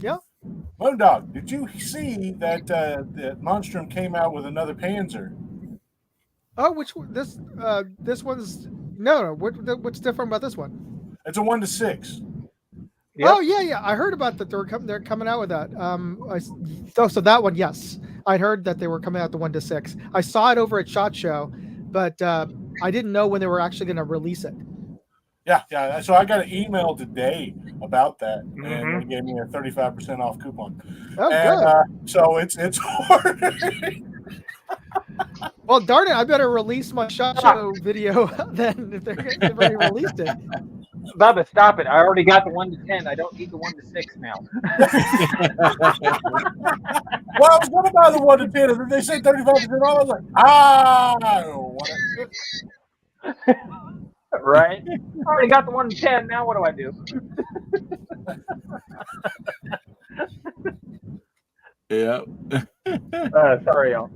Yeah. Moondog, did you see that that Monstrum came out with another Panzer? Oh, this one's no. What's different about this one? It's a 1-6. Oh Yep. yeah. I heard about that. They're coming out with that. So that one, yes, I'd heard that they were coming out the 1-6. I saw it over at Shot Show, but I didn't know when they were actually going to release it. Yeah. So I got an email today about that, and Mm-hmm. they gave me a 35% off coupon. Oh, And good. so it's hard. Well, darn it, I better release my Shot Show video then if they've already released it. Bubba, stop it! I already got the 1-10. I don't need the 1-6 now. Well, I was going to buy the 1-10, and then they say 35% off. I was like, I don't want it. Right? I already got the 1-10. Now what do I do? Yeah. Sorry, y'all.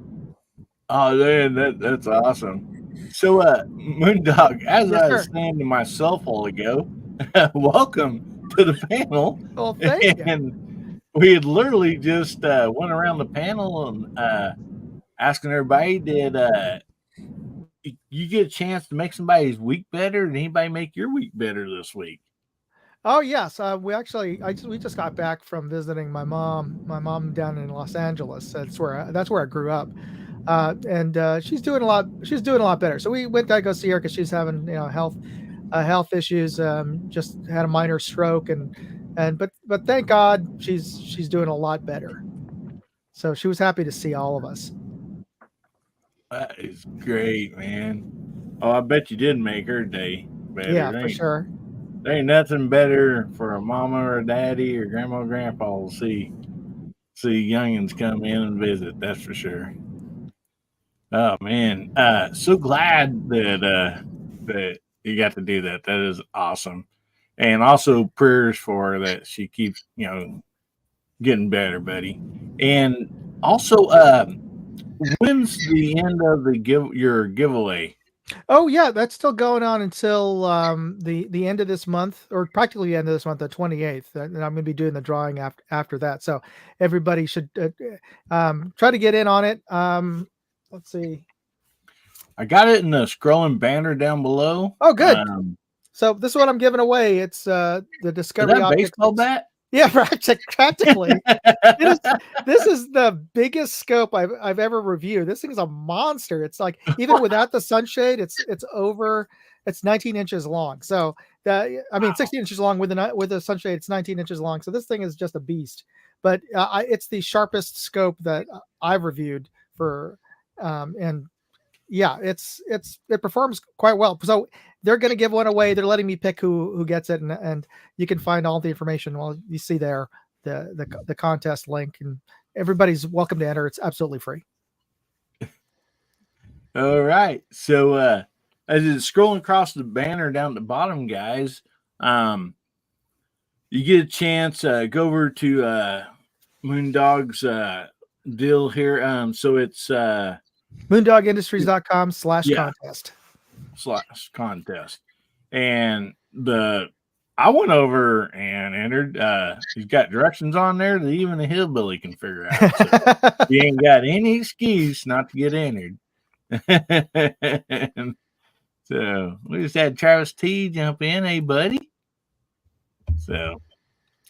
Oh man, that's awesome. So Moondog, as Yes, I was sir. saying to myself a while ago, welcome to the panel. Well, thank you. And we had literally just went around the panel and asking everybody, did you get a chance to make somebody's week better? Did anybody make your week better this week? Oh yes, we just got back from visiting my mom. My mom down in Los Angeles. That's where I grew up, and she's doing a lot. She's doing a lot better. So we went to go see her because she's having health issues. Just had a minor stroke, but thank God she's doing a lot better. So she was happy to see all of us. That is great, man. Oh, I bet you did make her day better. Yeah, for sure. There ain't nothing better for a mama or a daddy or grandma or grandpa to see youngins come in and visit. That's for sure. Oh man, so glad that you got to do that. That is awesome, and also prayers for her that she keeps getting better, buddy. And also, when's the end of your giveaway? Oh yeah, that's still going on until the end of this month, or practically the end of this month, the 28th. And I'm going to be doing the drawing after that. So everybody should try to get in on it. Let's see. I got it in the scrolling banner down below. Oh, good. So this is what I'm giving away. It's the Discovery is that Optics baseball bat. Yeah, practically. This is the biggest scope I've ever reviewed. This thing is a monster. It's like even without the sunshade, it's 19 inches long. So 16 inches long with the sunshade. It's 19 inches long. So this thing is just a beast. But it's the sharpest scope that I've reviewed for, and yeah, it performs quite well. So they're going to give one away. They're letting me pick who gets it, and you can find all the information. Well, you see there the contest link, and everybody's welcome to enter. It's absolutely free. All right. So as it's scrolling across the banner down at the bottom, guys, you get a chance. Go over to Moondog's deal here. So it's moondogindustries.com/contest. /contest. And I went over and entered. He's got directions on there that even a hillbilly can figure out. So you ain't got any excuse not to get entered. So we just had Travis T jump in, hey buddy. So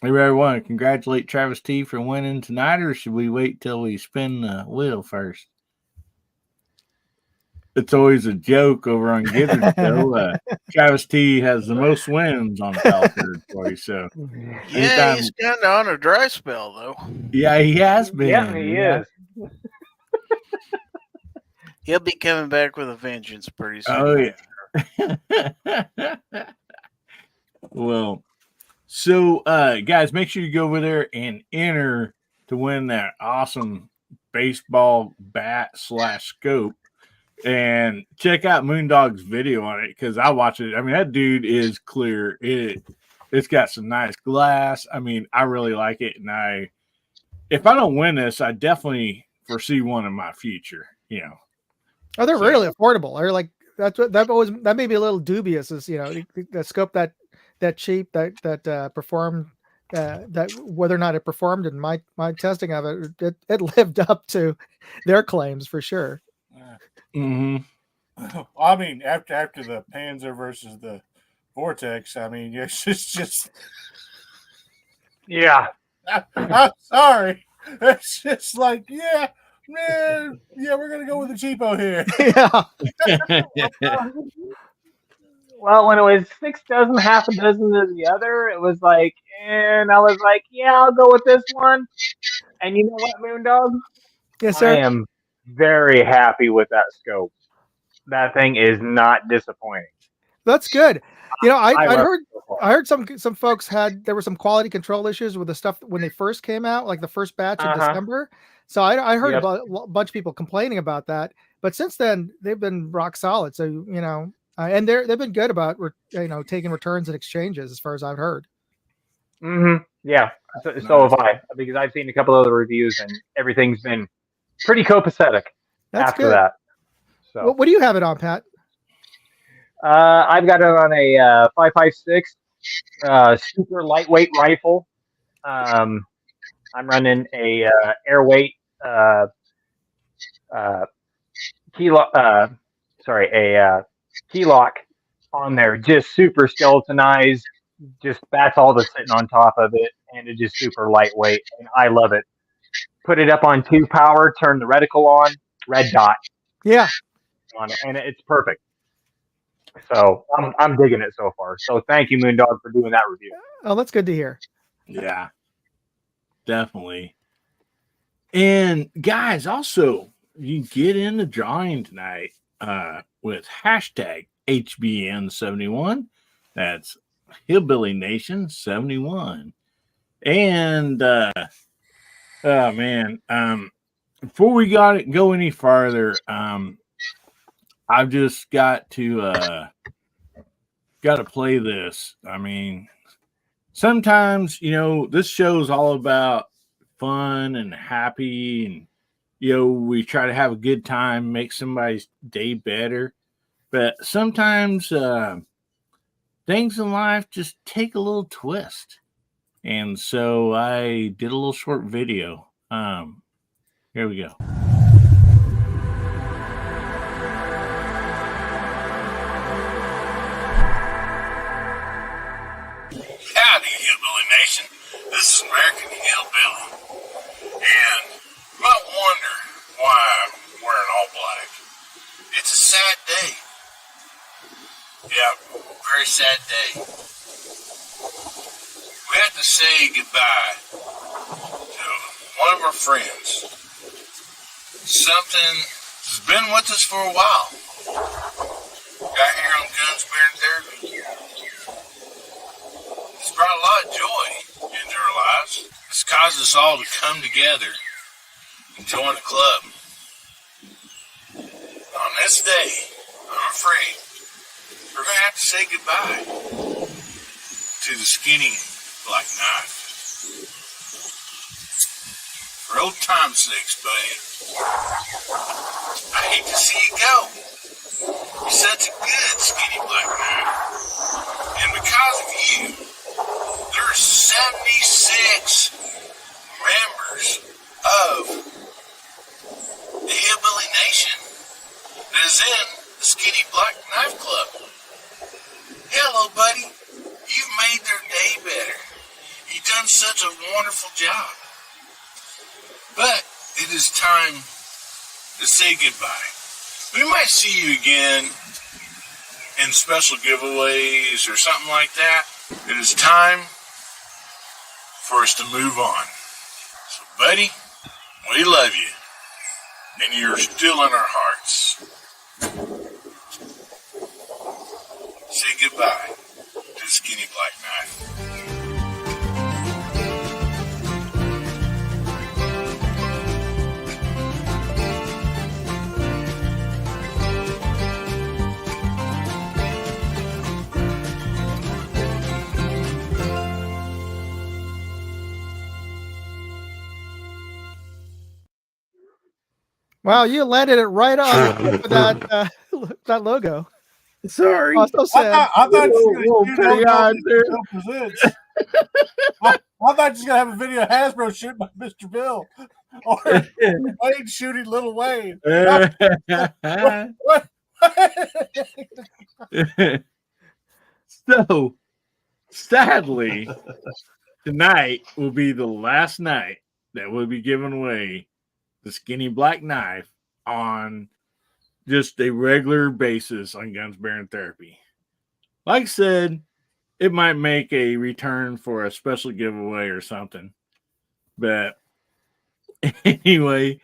anybody want to congratulate Travis T for winning tonight, or should we wait till we spin the wheel first? It's always a joke over on Gizzard Show. Travis T has the most wins on Falcon Toy. So yeah, he's kind of on a dry spell though. Yeah, he has been. Yeah, he is. He'll be coming back with a vengeance pretty soon. Oh yeah. Well, so guys, make sure you go over there and enter to win that awesome baseball bat /scope. And check out Moondog's video on it because I watch it. I mean, that dude is clear. It's got some nice glass. I mean, I really like it. And if I don't win this, I definitely foresee one in my future. Oh, they're really affordable. They're like that may be a little dubious. Is the scope that cheap that performed that whether or not it performed in my testing of it lived up to their claims for sure. Mm-hmm. I mean, after the Panzer versus the Vortex, I mean, it's just Yeah. I'm sorry. It's just like, yeah, man, yeah, we're gonna go with the cheapo here. Yeah. Well, when it was 6 dozen, half a dozen of the other, it was like, and I was like, yeah, I'll go with this one. And you know what, Moondog? Yes, I sir. am very happy with that scope. That thing is not disappointing. That's good. You know, I I'd love heard it so far. I heard some folks there were some quality control issues with the stuff when they first came out, like the first batch in December. So I heard Yep. about a bunch of people complaining about that. But since then, they've been rock solid. So you know, and they've been good about taking returns and exchanges, as far as I've heard. Mm-hmm. Yeah. So have I, because I've seen a couple other reviews and everything's been pretty copacetic That's after good. that. So What do you have it on, Pat? I've got it on a 5.56 super lightweight rifle. I'm running a airweight key lock. Key lock on there, just super skeletonized. Just that's all that's sitting on top of it, and it's just super lightweight, and I love it. Put it up on 2 power, turn the reticle on, red dot Yeah. on it, and it's perfect. So I'm digging it so far. So thank you, Moondog, for doing that review. Oh, that's good to hear. Yeah, definitely. And guys, also you get in the drawing tonight with hashtag HBN71. That's Hillbilly Nation 71. And oh man, before we go any farther, I've just got to play this. I mean, sometimes, this show is all about fun and happy, and we try to have a good time, make somebody's day better. But sometimes things in life just take a little twist. And so I did a little short video. Here we go. Howdy, Hillbilly Nation. This is American Hillbilly. And you might wonder why I'm wearing all black. It's a sad day. Yeah, very sad day. We have to say goodbye to one of our friends. Something has been with us for a while. Got here on Guns, Beer, and Therapy. It's brought a lot of joy into our lives. It's caused us all to come together and join a club. On this day, I'm afraid we're going to have to say goodbye to the skinny black knife. For old time's sakes, buddy, I hate to see you go. You're such a good skinny black knife. And because of you, there are 76 members of the Hillbilly Nation that is in the Skinny Black Knife Club. Hello, buddy. You've made their day better. You've done such a wonderful job. But it is time to say goodbye. We might see you again in special giveaways or something like that. It is time for us to move on. So, buddy, we love you. And you're still in our hearts. Say goodbye to the Skinny Black Knife. Wow, you landed it right on with that that logo. Sorry. Oh, so sad. I thought you Little were going to pretty eyes there. presents. I thought you were gonna have a video of Hasbro shooting by Mr. Bill or Wayne shooting Little Wayne. What? So, sadly, tonight will be the last night that we'll be giving away the skinny black knife on just a regular basis on Guns Bearing Therapy. Like I said, it might make a return for a special giveaway or something. But anyway,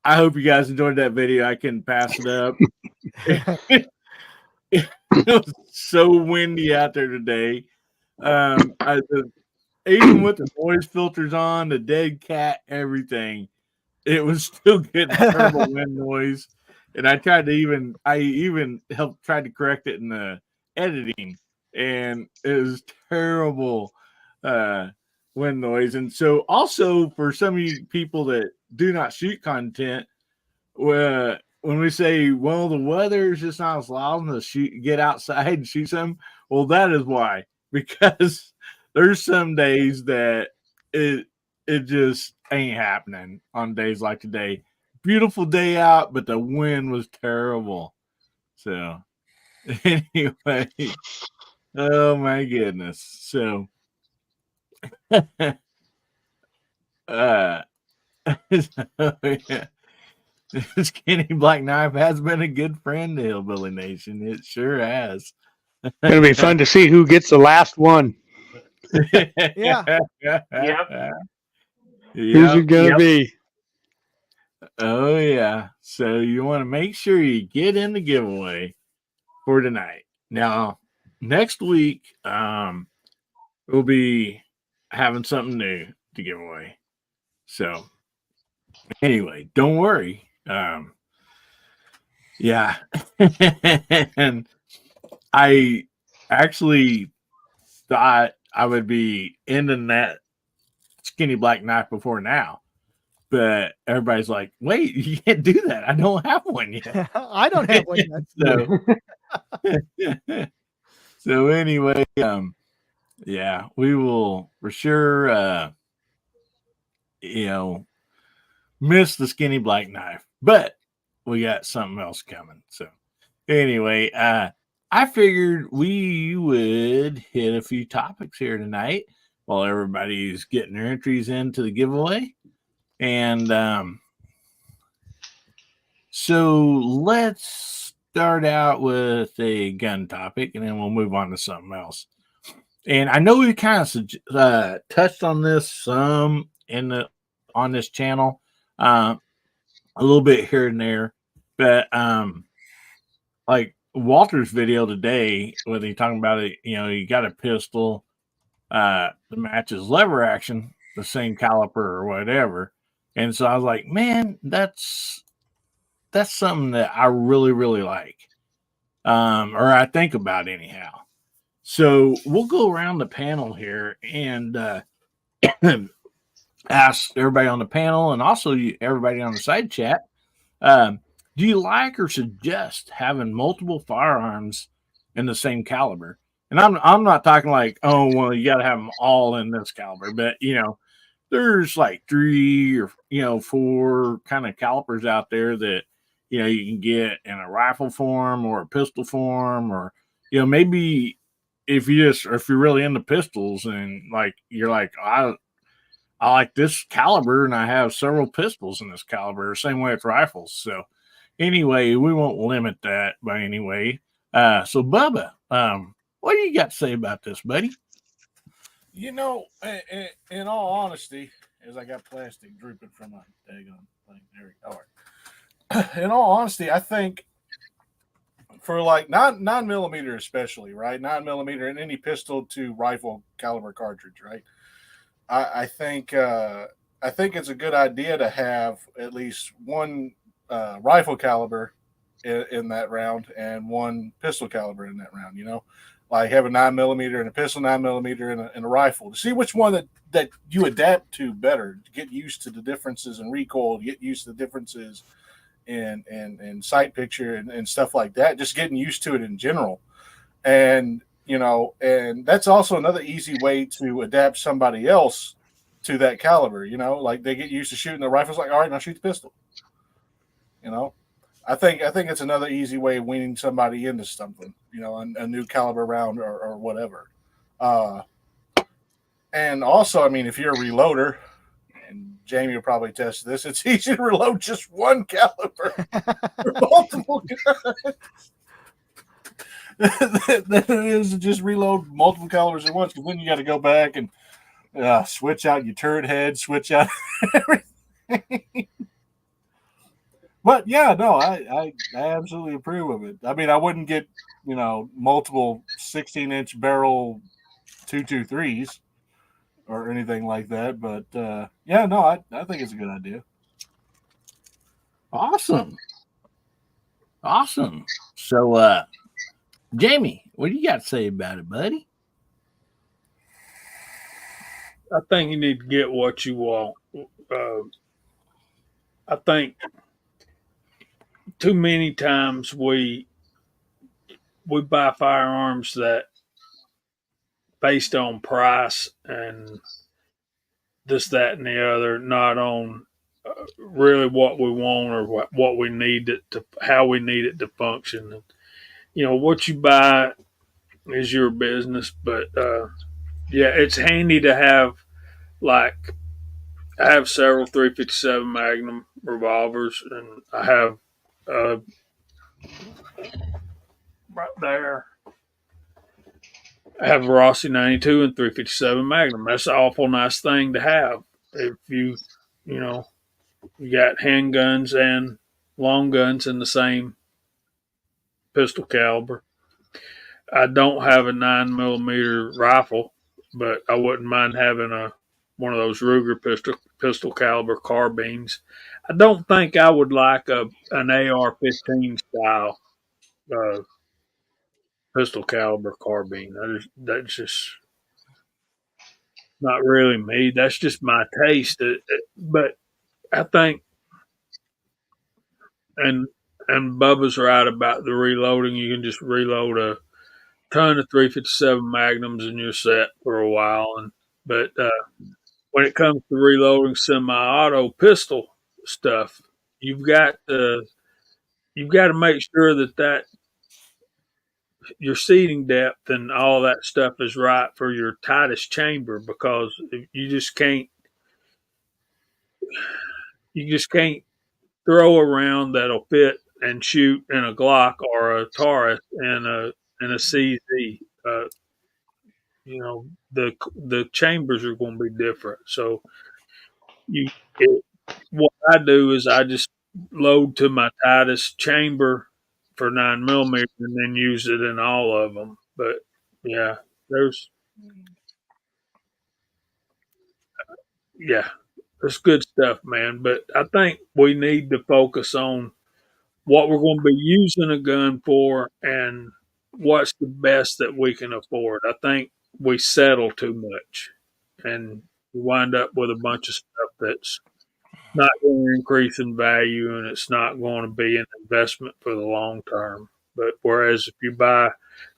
I hope you guys enjoyed that video. I couldn't pass it up. It was so windy out there today. Even with the noise filters on, the dead cat, everything, it was still getting terrible wind noise. And I even tried to correct it in the editing, and it was terrible wind noise. And so, also for some of you people that do not shoot content, when we say, well, the weather is just not allowing us to get outside and shoot some, well, that is why, because there's some days that it just ain't happening on days like today. Beautiful day out, but the wind was terrible. So anyway, oh my goodness. So so, yeah. Skinny Black Knife has been a good friend to Hillbilly Nation. It sure has. It'll be fun to see who gets the last one. Yeah. Yep. Who's it gonna be? Oh yeah. So you want to make sure you get in the giveaway for tonight. Now, next week, we'll be having something new to give away. So anyway, don't worry. Yeah. And I actually thought I would be ending that Skinny Black Knife before now. But everybody's like, wait, you can't do that. I don't have one yet. I don't have one yet. So anyway, yeah, we will for sure miss the Skinny Black Knife. But we got something else coming. So anyway, I figured we would hit a few topics here tonight while everybody's getting their entries into the giveaway. And so let's start out with a gun topic, and then we'll move on to something else. And I know we kind of touched on this some on this channel, a little bit here and there, but like Walter's video today, whether you're talking about it, you got a pistol, the matches lever action, the same caliper or whatever. And so I was like, man, that's something that I really, really like, or I think about anyhow. So we'll go around the panel here and ask everybody on the panel and also everybody on the side chat, do you like or suggest having multiple firearms in the same caliber? And I'm not talking like, oh, well, you got to have them all in this caliber, but there's like 3 or 4 kind of calipers out there that you can get in a rifle form or a pistol form, or maybe if you're really into pistols and you're like, I like this caliber and I have several pistols in this caliber, same way with rifles. So anyway, we won't limit that by any way. So Bubba, what do you got to say about this, buddy? In all honesty, as I got plastic drooping from my daggone thing, there we go. All right. In all honesty, I think for like 9mm especially, right? 9mm in any pistol to rifle caliber cartridge, right? I think it's a good idea to have at least one rifle caliber in that round and one pistol caliber in that round. Like have a 9mm and a pistol, 9mm and a rifle to see which one that you adapt to better, to get used to the differences in recoil, get used to the differences in sight picture and stuff like that, just getting used to it in general. And and that's also another easy way to adapt somebody else to that caliber. Like they get used to shooting the rifles. Like, all right, now shoot the pistol. I think it's another easy way of weaning somebody into something. A new caliber round or whatever. And also, I mean, if you're a reloader, and Jamie will probably test this, it's easy to reload just one caliber for multiple guns than it is to just reload multiple calibers at once. Because then you got to go back and switch out your turret head, switch out everything. But yeah, no, I absolutely approve of it. I mean, I wouldn't get multiple 16-inch barrel 223s or anything like that. But yeah, no, I think it's a good idea. Awesome. So, Jamie, what do you got to say about it, buddy? I think you need to get what you want. I think too many times we buy firearms that based on price and this, that, and the other, not on really what we want or what we need it to, how we need it to function. And, what you buy is your business, but yeah, it's handy to have. Like, I have several 357 Magnum revolvers, and I have right there. I have a Rossi 92 and 357 Magnum. That's an awful nice thing to have if you got handguns and long guns in the same pistol caliber. I don't have a 9mm rifle, but I wouldn't mind having one of those Ruger pistol caliber carbines. I don't think I would like an AR-15 style uh, pistol caliber carbine. That's just not really me. That's just my taste. But I think, and Bubba's right about the reloading. You can just reload a ton of 357 Magnums and you're set for a while. But when it comes to reloading semi-auto pistol stuff, you've got to make sure that your seating depth and all that stuff is right for your tightest chamber, because you just can't throw a round that'll fit and shoot in a Glock or a Taurus and a CZ. The chambers are going to be different. So what I do is I just load to my tightest chamber for 9mm and then use it in all of them. But yeah, there's good stuff, man. But I think we need to focus on what we're going to be using a gun for and what's the best that we can afford. I think we settle too much and we wind up with a bunch of stuff that's not going to increase in value and it's not going to be an investment for the long term. But whereas if you buy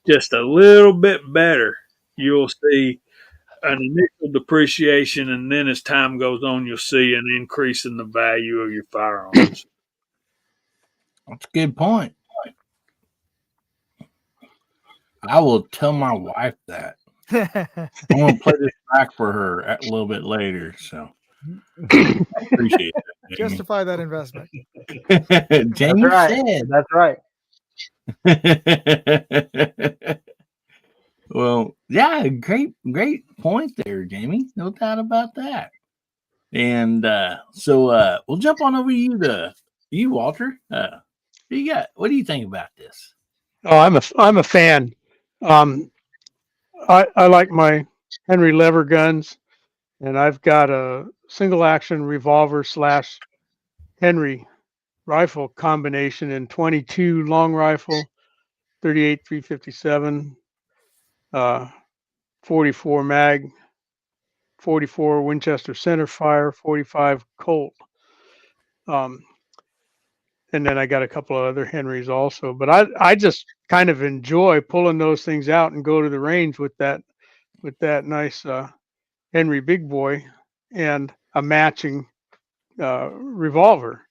just a little bit better, you'll see an initial depreciation, and then as time goes on, you'll see an increase in the value of your firearms. That's a good point. I will tell my wife that. I'm going to play this back for her a little bit later. So I appreciate that. Justify that investment. Jamie said. That's right. Well, yeah, great point there, Jamie. No doubt about that. And so we'll jump on over to you, Walter. What do you think about this? Oh, I'm a fan. I like my Henry lever guns, and I've got a single action revolver / Henry rifle combination in 22 long rifle, 38 357, 44 mag, 44 Winchester center fire, 45 Colt. and then I got a couple of other Henrys also. But I just kind of enjoy pulling those things out and go to the range with that nice Henry Big Boy and a matching revolver,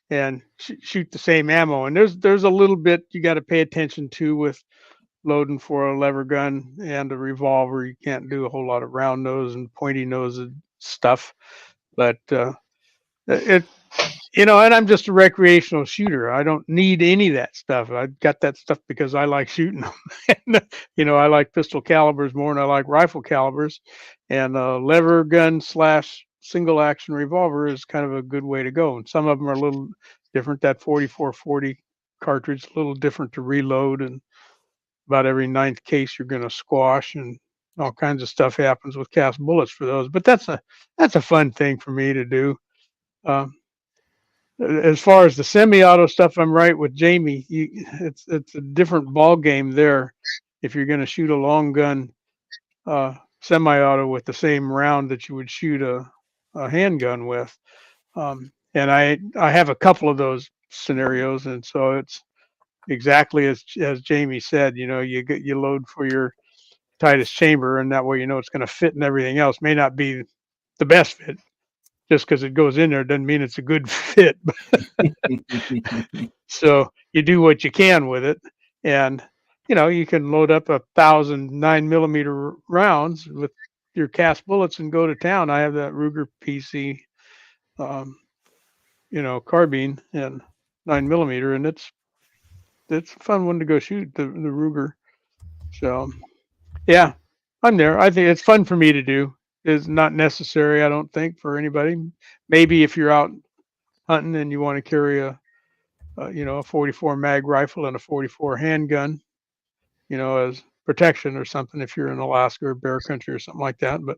and shoot the same ammo. And there's a little bit you got to pay attention to with loading for a lever gun and a revolver. You can't do a whole lot of round nose and pointy nose stuff, but it and I'm just a recreational shooter. I don't need any of that stuff. I got that stuff because I like shooting them. And, I like pistol calibers more than I like rifle calibers, and lever gun / single action revolver is kind of a good way to go. And some of them are a little different. That 4440 cartridge, a little different to reload, and about every ninth case you're going to squash, and all kinds of stuff happens with cast bullets for those. But that's a fun thing for me to do. As far as the semi-auto stuff, I'm right with Jamie. It's a different ball game there. If you're going to shoot a long gun semi-auto with the same round that you would shoot a handgun with, and I have a couple of those scenarios, and so it's exactly as Jamie said. You load for your tightest chamber, and that way it's going to fit, and everything else may not be the best fit. Just because it goes in there doesn't mean it's a good fit. So you do what you can with it, and you can load up 1,000 9mm rounds with your cast bullets and go to town. I have that Ruger PC, carbine and 9mm, and it's a fun one to go shoot, the Ruger. So yeah, I'm there. I think it's fun for me to do. It's not necessary, I don't think, for anybody. Maybe if you're out hunting and you want to carry a 44 mag rifle and a 44 handgun, as protection or something, if you're in Alaska or bear country or something like that. But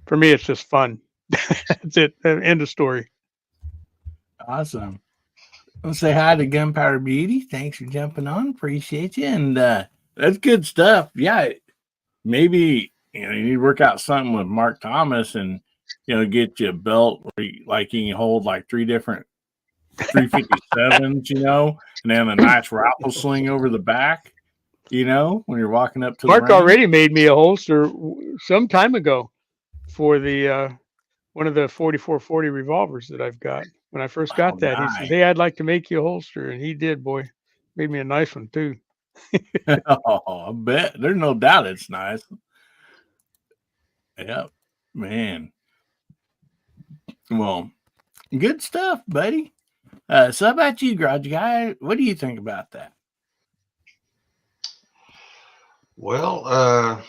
for me, it's just fun. That's it. End of story. Awesome. I'll say hi to Gunpowder Beauty. Thanks for jumping on. Appreciate you. And that's good stuff. Yeah, maybe you need to work out something with Mark Thomas and get you a belt where you can hold like 3 different 357s, and then a nice rifle sling over the back, when you're walking up to Mark the range. already made me a holster some time ago for the one of the 4440 revolvers that I've got. When I first got that, nice. He said, "Hey, I'd like to make you a holster," and he did. Boy, made me a nice one too. Oh, I bet. There's no doubt it's nice. Yep, man. Well, good stuff, buddy. So how about you, Garage Guy? What do you think about that? Well,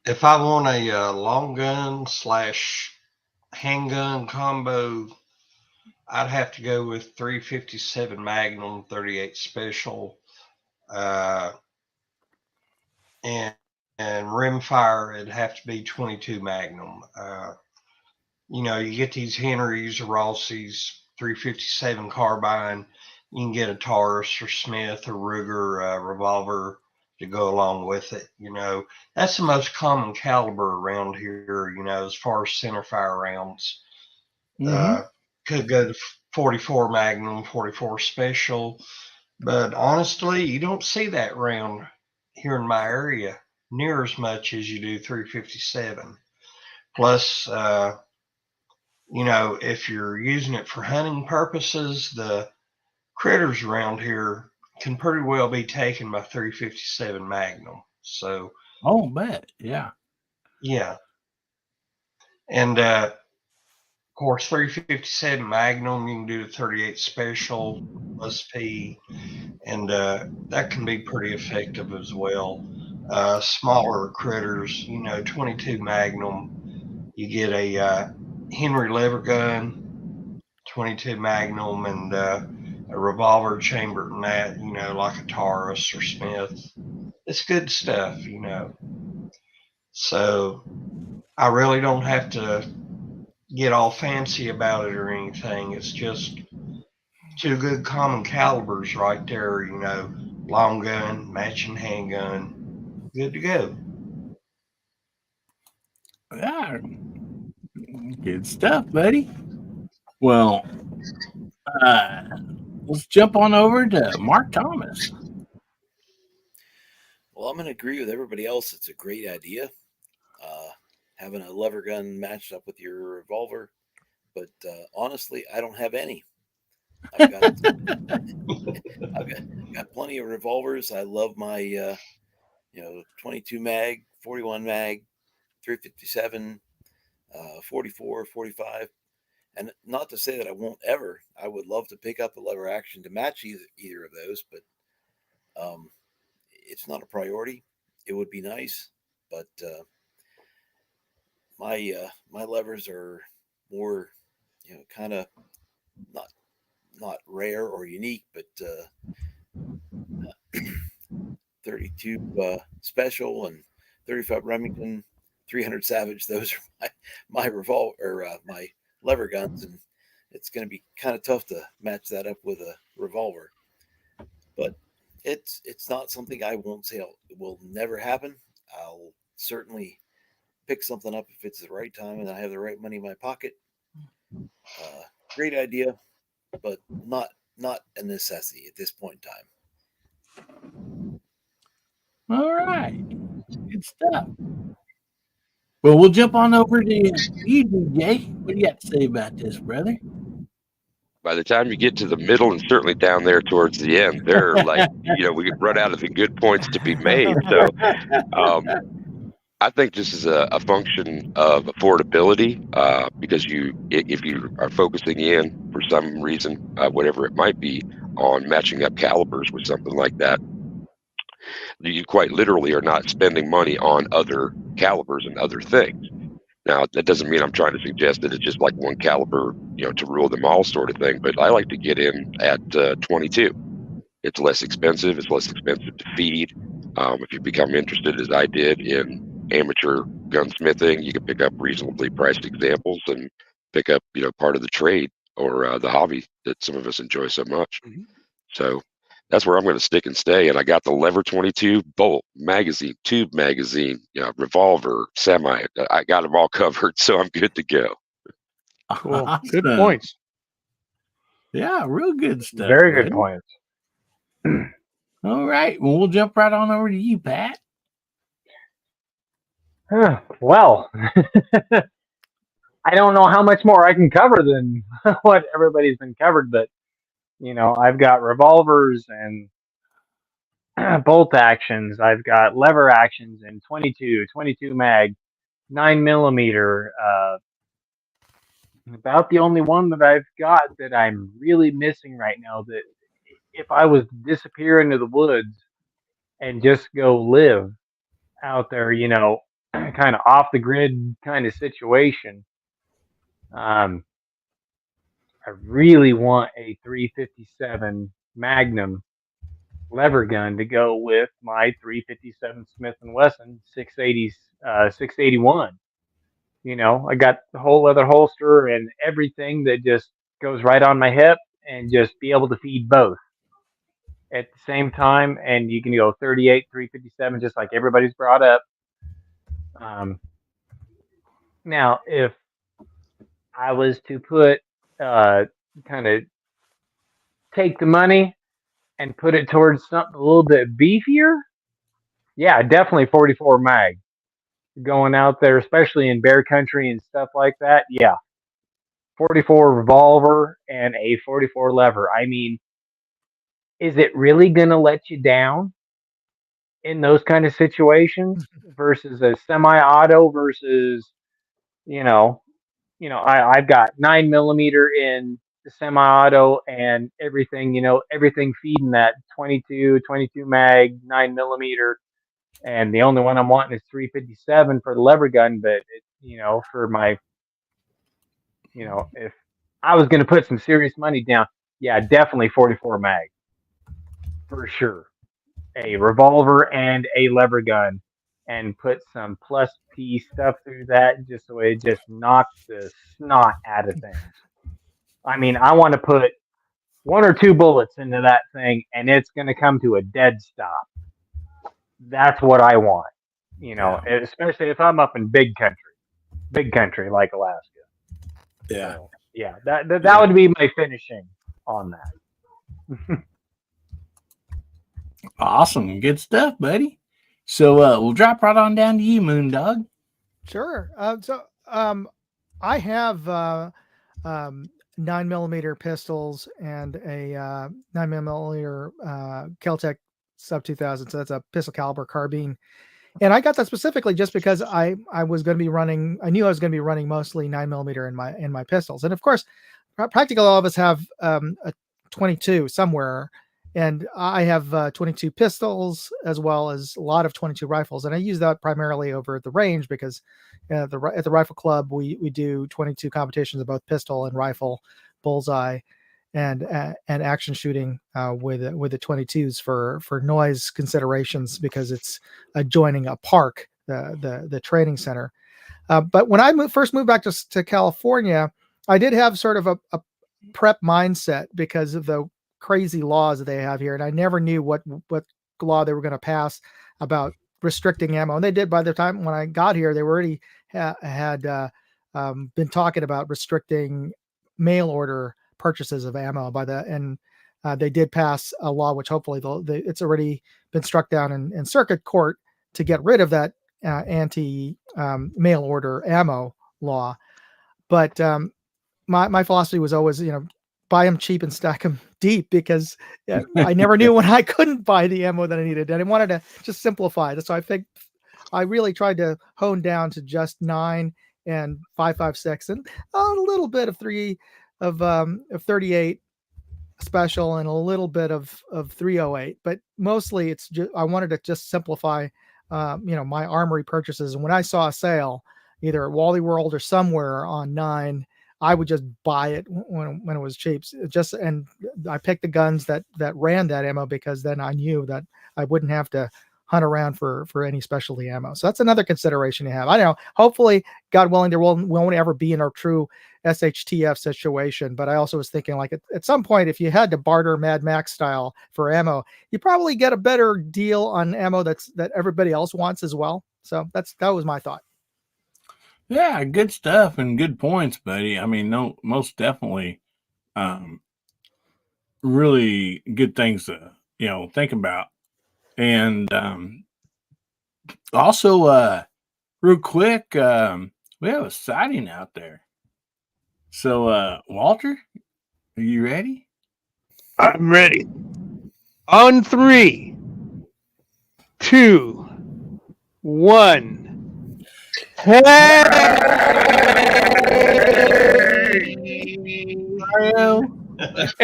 if I want a long gun / handgun combo, I'd have to go with 357 Magnum, 38 Special, and rimfire. It'd have to be 22 Magnum. You get these Henrys or Rossies, 357 carbine. You can get a Taurus or Smith or Ruger revolver to go along with it. That's the most common caliber around here, as far as centerfire rounds. Could go to 44 Magnum, 44 Special, but honestly, you don't see that round here in my area near as much as you do 357. Plus, if you're using it for hunting purposes, the critters around here can pretty well be taken by 357 Magnum. So, bet. Yeah. And, of course, 357 Magnum, you can do the 38 Special plus P, and that can be pretty effective as well. Smaller critters, 22 Magnum, you get a Henry lever gun, 22 Magnum, and a revolver chambered in that, like a Taurus or Smith. It's good stuff, So I really don't have to get all fancy about it or anything. It's just 2 good common calibers right there, long gun, matching handgun, good to go. Yeah. Good stuff, buddy. Well, let's jump on over to Mark Thomas. Well, I'm going to agree with everybody else. It's a great idea. Having a lever gun matched up with your revolver. But honestly, I don't have any. I've got plenty of revolvers. I love my 22 mag, 41 mag, 357, 44, 45. And not to say that I won't ever. I would love to pick up a lever action to match either of those, but it's not a priority. It would be nice, but my levers are more, kind of not rare or unique, but 32 special and 35 Remington, 300 Savage. Those are my revolver or my lever guns, and it's going to be kind of tough to match that up with a revolver. But it's not something I won't say it will never happen. I'll certainly pick something up if it's the right time and I have the right money in my pocket. Great idea, but not a necessity at this point in time. All right. Good stuff. Well, we'll jump on over to you, DJ. What do you got to say about this, brother? By the time you get to the middle and certainly down there towards the end, they're like, we run out of the good points to be made. So I think this is a function of affordability because if you are focusing in for some reason, whatever it might be, on matching up calibers with something like that, you quite literally are not spending money on other calibers and other things. Now, that doesn't mean I'm trying to suggest that it's just like one caliber, to rule them all sort of thing, but I like to get in at 22. It's less expensive. It's less expensive to feed. If you become interested, as I did, in amateur gunsmithing, you can pick up reasonably priced examples and pick up, part of the trade or the hobby that some of us enjoy so much. Mm-hmm. So that's where I'm going to stick and stay. And I got the lever 22, bolt, magazine, tube magazine, revolver, semi. I got them all covered, so I'm good to go. Cool. Awesome. Good points. Yeah, real good stuff. Very good points. All right. Well, we'll jump right on over to you, Pat. Well, I don't know how much more I can cover than what everybody's been covered, but I've got revolvers and bolt actions. I've got lever actions and 22 mag, 9mm. About the only one that I've got that I'm really missing right now, that if I was to disappear into the woods and just go live out there, kind of off the grid kind of situation, I really want a 357 Magnum lever gun to go with my 357 Smith & Wesson 681. I got the whole leather holster and everything that just goes right on my hip, and just be able to feed both at the same time. And you can go 38, 357, just like everybody's brought up. Now, if I was to put, kind of take the money and put it towards something a little bit beefier, yeah, definitely 44 mag. Going out there, especially in bear country and stuff like that, yeah. 44 revolver and a 44 lever. I mean, is it really going to let you down in those kind of situations versus a semi-auto versus, I've got 9mm in the semi-auto and everything, everything feeding that 22 mag, 9mm. And the only one I'm wanting is 357 for the lever gun. But, for my, if I was going to put some serious money down, yeah, definitely 44 mag. For sure. A revolver and a lever gun, and put some plus P stuff through that just so it just knocks the snot out of things. I mean, I want to put 1 or 2 bullets into that thing and it's going to come to a dead stop. That's what I want, especially if I'm up in big country like Alaska. Yeah. Yeah, that would be my finishing on that. Awesome. Good stuff, buddy. So we'll drop right on down to you, Moondog. Sure. I have 9mm pistols and a 9mm Keltec sub 2000. So that's a pistol caliber carbine. And I got that specifically just because I was going to be running. I knew I was going to be running mostly 9mm in my pistols. And of course, practically all of us have a 22 somewhere. And I have 22 pistols as well as a lot of 22 rifles, and I use that primarily over at the range because at the rifle club we do 22 competitions of both pistol and rifle, bullseye, and action shooting with the 22s for noise considerations because it's adjoining a park, the training center. But when I first moved back to California, I did have sort of a prep mindset because of the crazy laws that they have here, and I never knew what law they were going to pass about restricting ammo. And they did by the time when I got here, they were already had been talking about restricting mail order purchases of ammo and they did pass a law which hopefully it's already been struck down in circuit court to get rid of that anti mail order ammo law. But my philosophy was always, buy them cheap and stack them deep because I never knew when I couldn't buy the ammo that I needed, and I wanted to just simplify it. So I think I really tried to hone down to just 9 and 5.56 and a little bit of 38 special and a little bit of 308, but mostly it's just I wanted to just simplify my armory purchases. And when I saw a sale either at Wally World or somewhere on 9, I would just buy it when it was cheap. And I picked the guns that ran that ammo because then I knew that I wouldn't have to hunt around for any specialty ammo. So that's another consideration to have. I know, hopefully, God willing, there won't ever be in a true SHTF situation. But I also was thinking, like, at some point, if you had to barter Mad Max style for ammo, you probably get a better deal on ammo that everybody else wants as well. So that was my thought. Yeah, good stuff and good points, buddy. I mean, no, most definitely, really good things to think about. And also, real quick, we have a sighting out there. So, Walter, are you ready? I'm ready. On 3, 2, 1. Hey! Mario. What's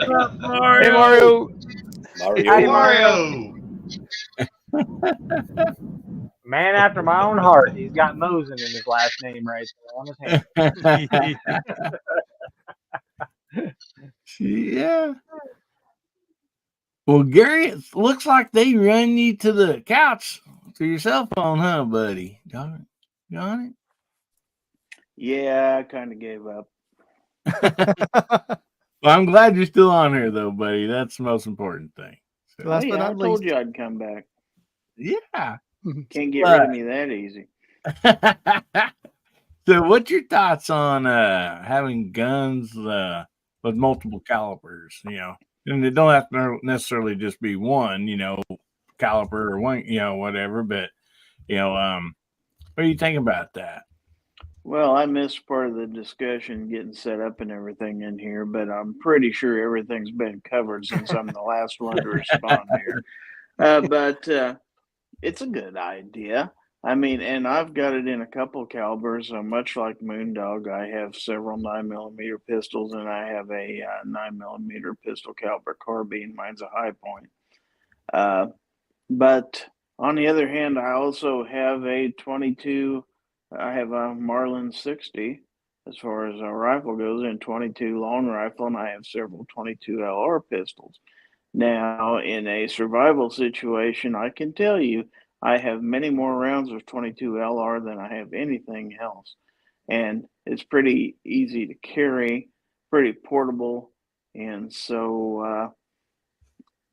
up, Mario? Hey, Mario. Hi, Mario. Man after my own heart. He's got Mosen in his last name right there on his hand. Yeah. Well, Gary, it looks like they run you to the couch to your cell phone, huh, buddy? Got it? Yeah, I kind of gave up. Well, I'm glad you're still on here, though, buddy. That's the most important thing. So. Last but I not told least, you I'd come back. Yeah. Can't get rid of me that easy. So, what's your thoughts on having guns with multiple calibers? And they don't have to necessarily just be one, caliber or one, whatever. But what do you think about that? Well, I missed part of the discussion getting set up and everything in here, but I'm pretty sure everything's been covered since I'm the last one to respond here. But it's a good idea. I mean, and I've got it in a couple calibers. Much like Moondog, I have several 9mm pistols, and I have a 9mm pistol caliber carbine. Mine's a high point. But on the other hand, I also have a 22. I have a Marlin 60 as far as a rifle goes, and 22 long rifle, and I have several 22 LR pistols. Now, in a survival situation, I can tell you I have many more rounds of 22 LR than I have anything else. And it's pretty easy to carry, pretty portable. And so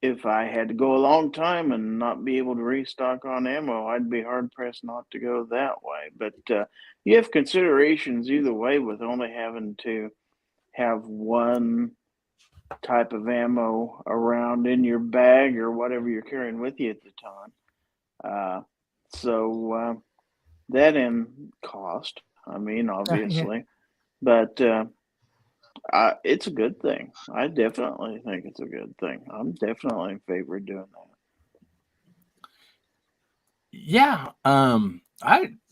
if I had to go a long time and not be able to restock on ammo, I'd be hard pressed not to go that way. But you have considerations either way with only having to have one type of ammo around in your bag or whatever you're carrying with you at the time. So that in cost, I mean, obviously, but it's a good thing. I definitely think it's a good thing. I'm definitely in favor of doing that. Yeah, a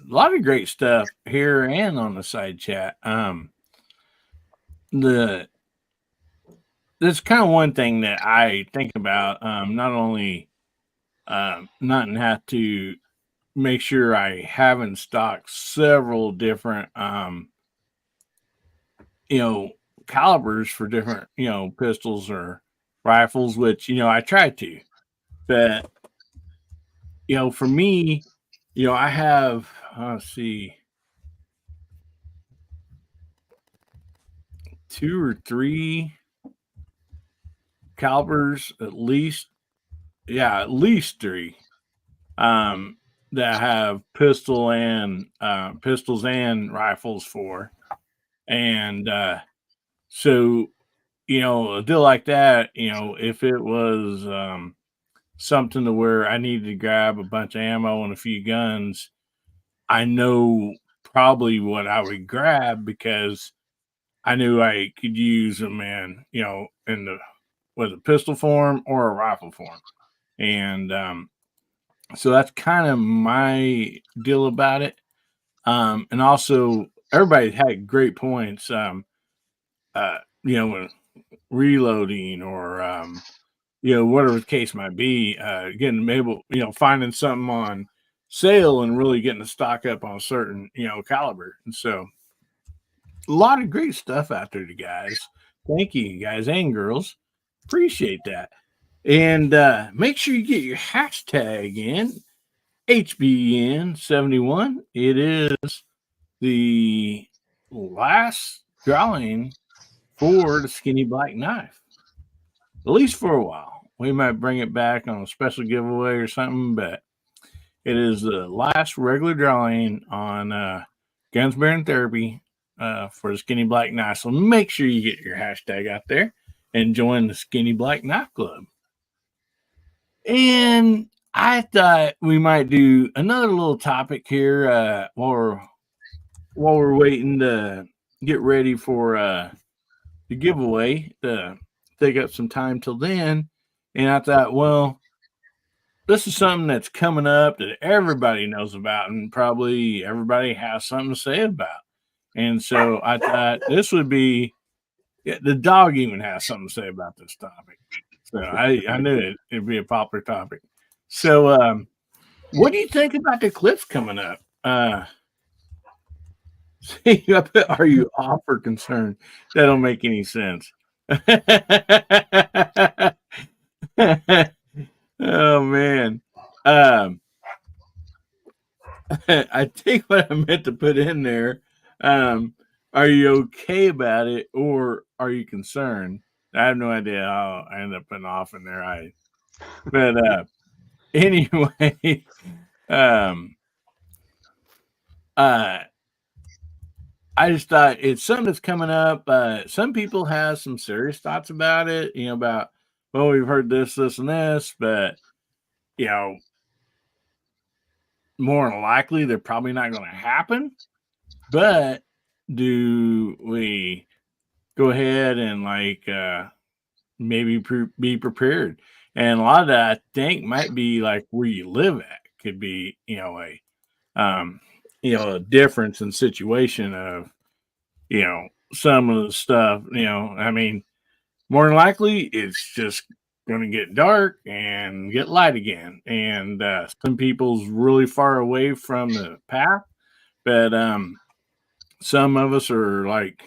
lot of great stuff here and on the side chat. The There's kind of one thing that I think about. Not only not have to make sure I have in stock several different you know calibers for different pistols or rifles, which I try to, but for me, I have let's see, 2 or 3 calibers at least. Yeah, at least 3 that have pistols and rifles for. And so a deal like that, if it was something to where I needed to grab a bunch of ammo and a few guns, I know probably what I would grab, because I knew I could use them in the with a pistol form or a rifle form. And so that's kind of my deal about it. And also, everybody had great points. When reloading or whatever the case might be, getting able, finding something on sale and really getting the stock up on a certain caliber. And so, a lot of great stuff out there, guys. Thank you, guys and girls. Appreciate that. And make sure you get your hashtag in, HBN71. It is the last drawing for the skinny black knife, at least for a while. We might bring it back on a special giveaway or something, but it is the last regular drawing on Guns Bearing Therapy for the skinny black knife. So make sure you get your hashtag out there and join the Skinny Black Knife Club. And I thought we might do another little topic here while we're waiting to get ready for the giveaway, to take up some time till then. And I thought, well, this is something that's coming up that everybody knows about, and probably everybody has something to say about. And so I thought this would be, the dog even has something to say about this topic. So I knew it'd be a popular topic. So what do you think about the clips coming up? See, are you off or concerned? That don't make any sense. Oh man. I think what I meant to put in there, are you okay about it, or are you concerned? I have no idea how I ended up putting off in there. But anyway, I just thought it's something that's coming up. Some people have some serious thoughts about it, about, well, we've heard this, and this, but more than likely they're probably not going to happen. But do we go ahead and maybe be prepared? And a lot of that, I think, might be like where you live at. Could be a difference in situation of some of the stuff. I mean, more than likely it's just going to get dark and get light again. And some people's really far away from the path, but some of us are like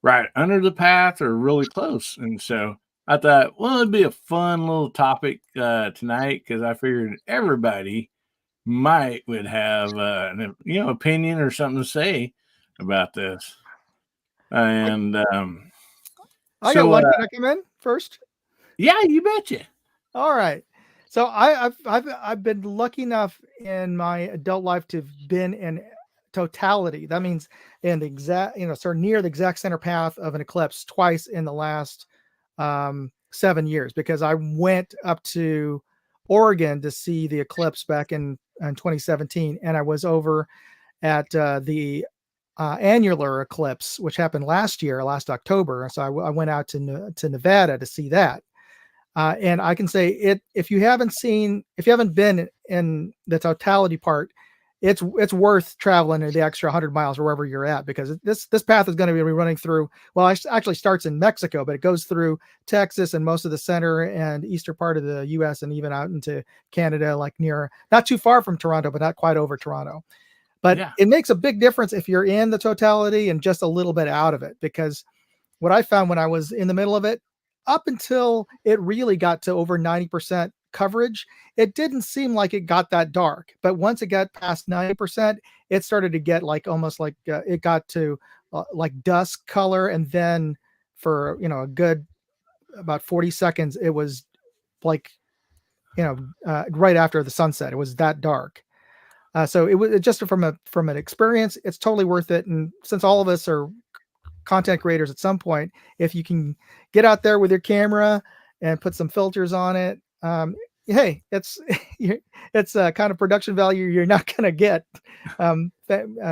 right under the path or really close. And so I thought, well, it'd be a fun little topic tonight, because I figured everybody would have an opinion or something to say about this. And I got one. Can I come in first? Yeah, you betcha. All right. So I've been lucky enough in my adult life to have been in totality. That means in the exact, sort of near the exact center path of an eclipse twice in the last 7 years, because I went up to Oregon to see the eclipse back in 2017, and I was over at the annular eclipse, which happened last October. So I went out to Nevada to see that. And I can say if you haven't been in the totality part, it's worth traveling the extra 100 miles or wherever you're at, because this path is going to be running through, well, it actually starts in Mexico, but it goes through Texas and most of the center and eastern part of the US, and even out into Canada, like not too far from Toronto, but not quite over Toronto. But it makes a big difference if you're in the totality and just a little bit out of it, because what I found when I was in the middle of it, up until it really got to over 90% coverage, it didn't seem like it got that dark. But once it got past 90%, it started to get like almost like it got to like dusk color. And then for, a good about 40 seconds, it was like, right after the sunset, it was that dark. So it was just from an experience, it's totally worth it. And since all of us are content creators at some point, if you can get out there with your camera and put some filters on it, hey, it's a kind of production value you're not going to get,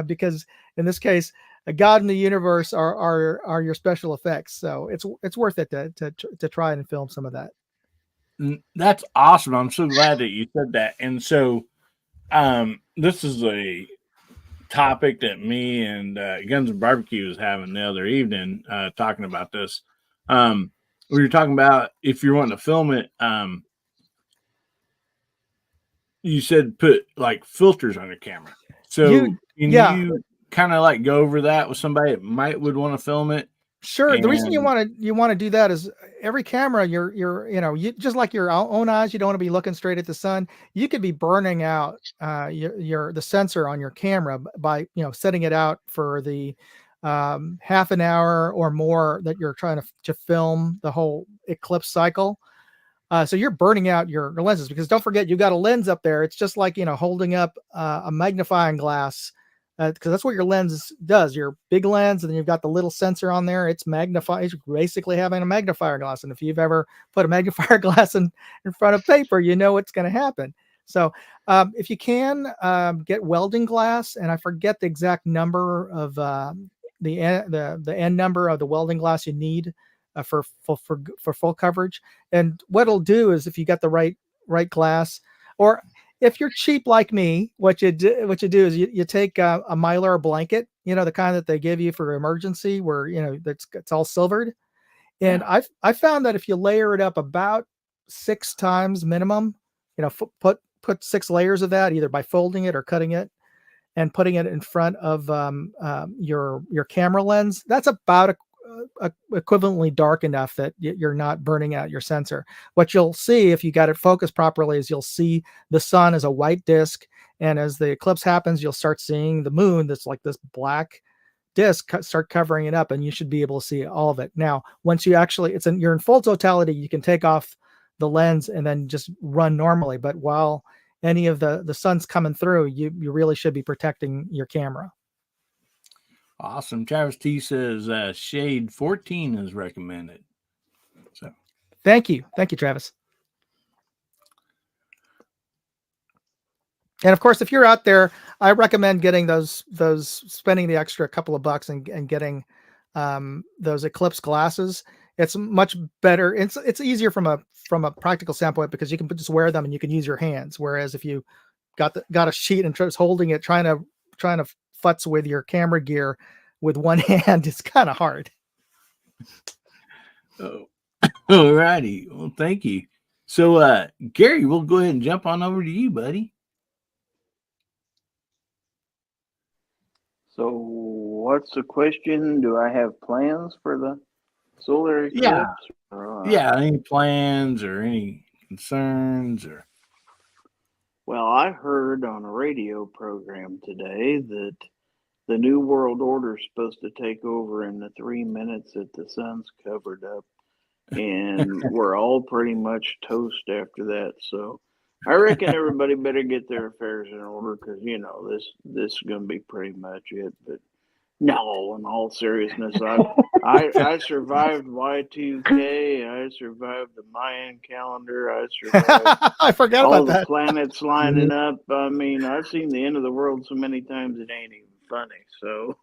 because in this case, God and the universe are your special effects. So it's worth it to try and film some of that. That's awesome. I'm so glad that you said that. And so this is a topic that me and Guns and Barbecue was having the other evening, talking about this. We were talking about if you're wanting to film it, you said put like filters on your camera. So you kind of like go over that with somebody that would want to film it? Sure. The reason you want to do that is every camera, you just like your own eyes, you don't want to be looking straight at the sun. You could be burning out the sensor on your camera by setting it out for the half an hour or more that you're trying to film the whole eclipse cycle. So you're burning out your lenses, because don't forget, you've got a lens up there. It's just like holding up a magnifying glass. Because that's what your lens does. Your big lens, and then you've got the little sensor on there. It's magnifies, basically having a magnifier glass. And if you've ever put a magnifier glass in front of paper, you know what's going to happen. So if you can get welding glass, and I forget the exact number of the end number of the welding glass you need for full coverage. And what it'll do is, if you got the right glass, or if you're cheap like me, what you do is you take a Mylar blanket, the kind that they give you for emergency, where it's all silvered. And I found that if you layer it up about 6 times minimum, put 6 layers of that, either by folding it or cutting it and putting it in front of your camera lens, that's about equivalently dark enough that you're not burning out your sensor. What you'll see, if you got it focused properly, is you'll see the sun as a white disk, and as the eclipse happens, you'll start seeing the moon that's like this black disk start covering it up, and you should be able to see all of it. Now, once you actually you're in full totality, you can take off the lens and then just run normally. But while any of the sun's coming through, you really should be protecting your camera. Awesome. Travis T says shade 14 is recommended. So thank you, Travis. And of course, if you're out there, I recommend getting those spending the extra couple of bucks and getting those eclipse glasses. It's much better. It's easier from a practical standpoint, because you can just wear them and you can use your hands. Whereas if you got a sheet and just holding it, trying to futz with your camera gear with one hand, it's kind of hard. Oh, all righty. Well, thank you. So, Gary, we'll go ahead and jump on over to you, buddy. So, what's the question? Do I have plans for the solar eclipse? Yeah. Any plans or any concerns or? Well, I heard on a radio program today that the New World Order is supposed to take over in the 3 minutes that the sun's covered up, and we're all pretty much toast after that. So I reckon everybody better get their affairs in order because this is gonna be pretty much it. But no, in all seriousness, I survived Y2K. I survived the Mayan calendar. I survived I forgot all about the that. planets lining up. I mean, I've seen the end of the world so many times it ain't even funny. So,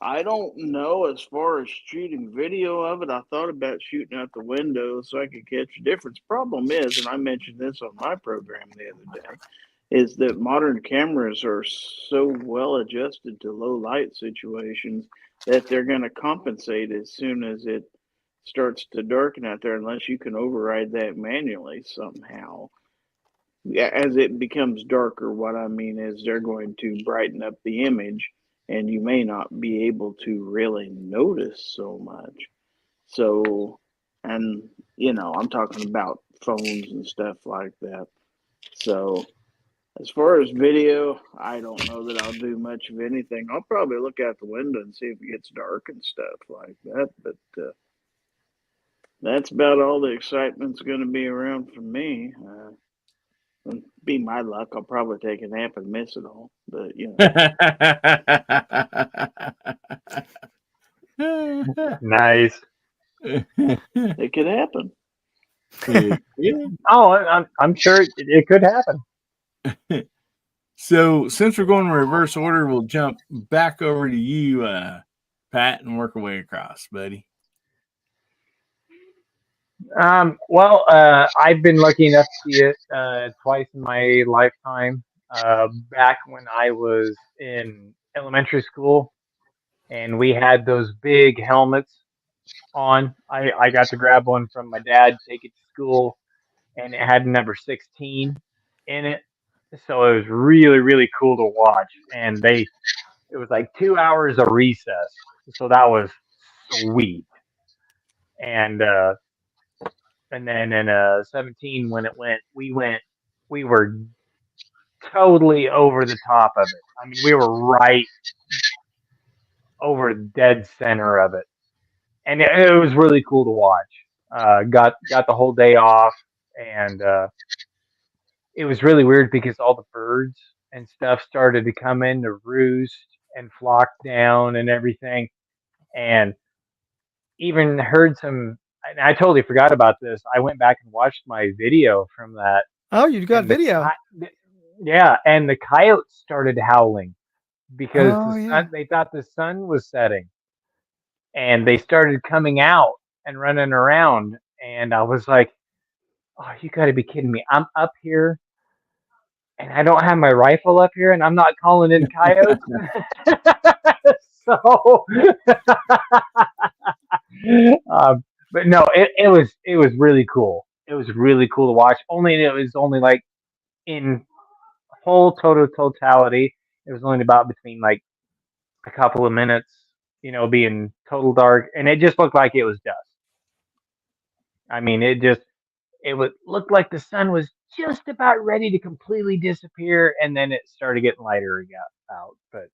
I don't know as far as shooting video of it. I thought about shooting out the window so I could catch a difference. Problem is, and I mentioned this on my program the other day, is that modern cameras are so well adjusted to low light situations that they're going to compensate as soon as it starts to darken out there, unless you can override that manually somehow. As it becomes darker, what I mean is they're going to brighten up the image and you may not be able to really notice so much. So, and I'm talking about phones and stuff like that. So, as far as video, I don't know that I'll do much of anything. I'll probably look out the window and see if it gets dark and stuff like that. But that's about all the excitement's going to be around for me. Be my luck, I'll probably take a nap and miss it all. But Nice. it could happen. Oh, I'm sure it could happen. So since we're going in reverse order, we'll jump back over to you, Pat, and work our way across, buddy. Well, I've been lucky enough to see it twice in my lifetime. Back when I was in elementary school, and we had those big helmets on. I got to grab one from my dad, take it to school, and it had number 16 in it. So it was really, really cool to watch. And it was like 2 hours of recess. So that was sweet. And then in 17 when it went, we were totally over the top of it. I mean, we were right over the dead center of it, and it was really cool to watch. Got the whole day off, and it was really weird because all the birds and stuff started to come in to roost and flock down and everything, and even heard some. And I totally forgot about this. I went back and watched my video from that, Oh, you got and video. yeah, and the coyotes started howling because Oh, the yeah. sun. They thought the sun was setting, and they started coming out and running around. And I was like, "Oh, you got to be kidding me! I'm up here, and I don't have my rifle up here, and I'm not calling in coyotes." So, but no, it was really cool. It was really cool to watch. It was only like in whole total totality, it was only about between like a couple of minutes, being total dark, and it just looked like it was dust. I mean, it would look like the sun was just about ready to completely disappear, and then it started getting lighter and got out. But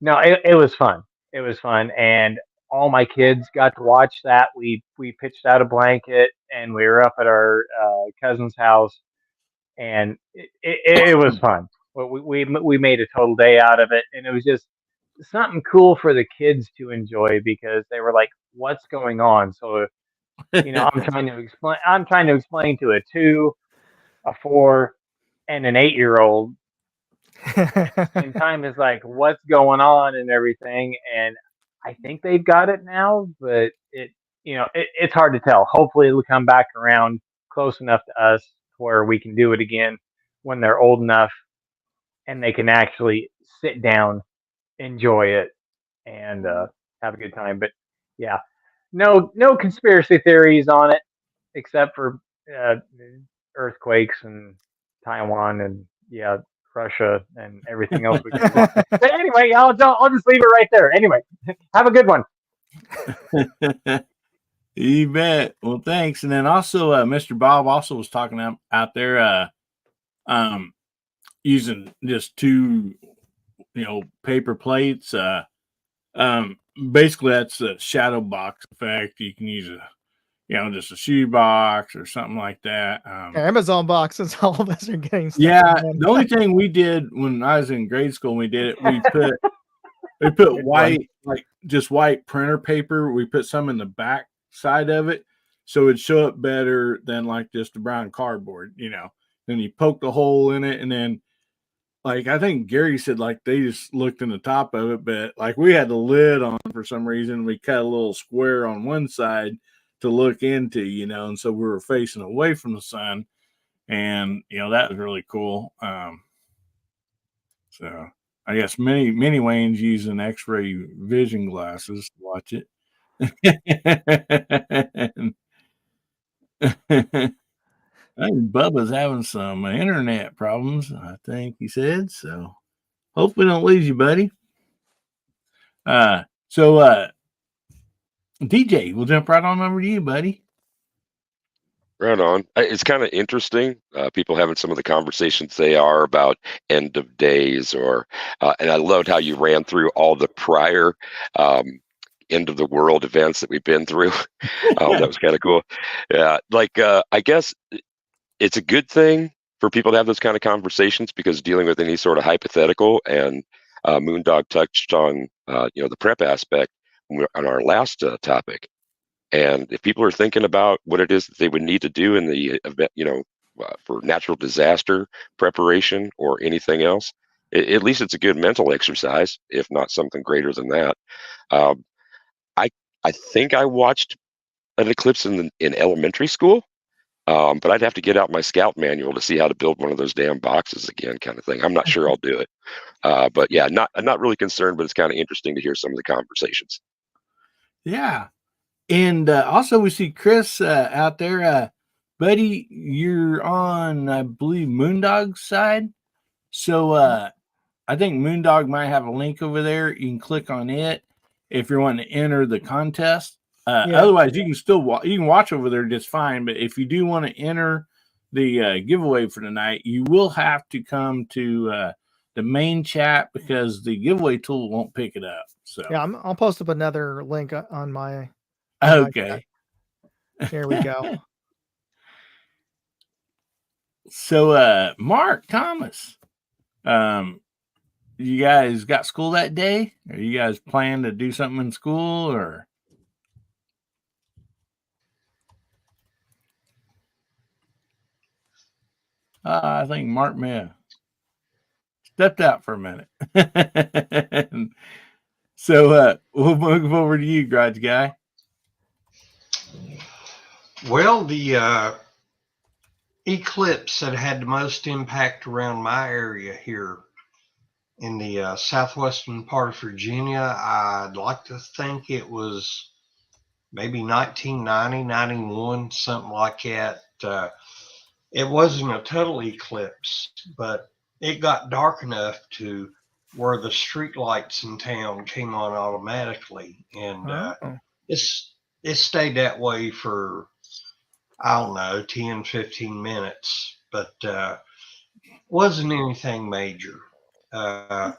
no, it was fun. It was fun, and all my kids got to watch that. We pitched out a blanket, and we were up at our cousin's house, and it was fun. We made a total day out of it, and it was just something cool for the kids to enjoy because they were like, "What's going on?" So I'm trying to explain to a 2, a 4, and an 8-year-old at the same time is like, "What's going on?" and everything. And I think they've got it now, but it's hard to tell. Hopefully, it'll come back around close enough to us where we can do it again when they're old enough and they can actually sit down, enjoy it, and have a good time. But yeah, no conspiracy theories on it except for uh, earthquakes and Taiwan and yeah, Russia and everything else we can talk. But anyway, I'll just leave it right there. Anyway, have a good one. You bet. Well, thanks. And then also, Mr. Bob also was talking out there, using just 2, paper plates. Basically, that's a shadow box effect. You can use just a shoe box or something like that. Amazon box, since all of us are getting stuff. Yeah, the only thing we did when I was in grade school, we did it. We put white, like just white printer paper. We put some in the back side of it, so it'd show up better than like just a brown cardboard. Then you poked a hole in it, and then like I think Gary said, like they just looked in the top of it, but like we had the lid on for some reason. We cut a little square on one side to look into, and so we were facing away from the sun, and that was really cool. So I guess many Waynes using X-ray vision glasses to watch it. I think Bubba's having some internet problems, I think he said. So hope we don't lose you, buddy. So DJ, we'll jump right on over to you, buddy. Right on. It's kind of interesting. People having some of the conversations they are about end of days, and I loved how you ran through all the prior end of the world events that we've been through. That was kind of cool. Yeah, I guess it's a good thing for people to have those kind of conversations, because dealing with any sort of hypothetical, and Moondog touched on the prep aspect on our last topic. And if people are thinking about what it is that they would need to do in the event, for natural disaster preparation or anything else, at least it's a good mental exercise, if not something greater than that. I think I watched an eclipse in elementary school, but I'd have to get out my scout manual to see how to build one of those damn boxes again, kind of thing. I'm not sure I'll do it, but yeah, I'm not really concerned. But it's kind of interesting to hear some of the conversations. Yeah. And also we see Chris out there. Buddy, you're on, I believe, Moondog's side. So I think Moondog might have a link over there. You can click on it if you're wanting to enter the contest. Otherwise, you can still you can watch over there just fine. But if you do want to enter the giveaway for tonight, you will have to come to the main chat, because the giveaway tool won't pick it up. So yeah, I'll post up another link on my. Okay. Here we go. So, Mark Thomas, you guys got school that day? Or you guys plan to do something in school, or? I think Mark may have stepped out for a minute. So, we'll move over to you, Garage Guy. Well, the eclipse that had the most impact around my area here in the southwestern part of Virginia, I'd like to think it was maybe 1990, 91, something like that. It wasn't a total eclipse, but it got dark enough to where the street lights in town came on automatically. And it stayed that way for, I don't know, 10, 15 minutes, but wasn't anything major. Yeah,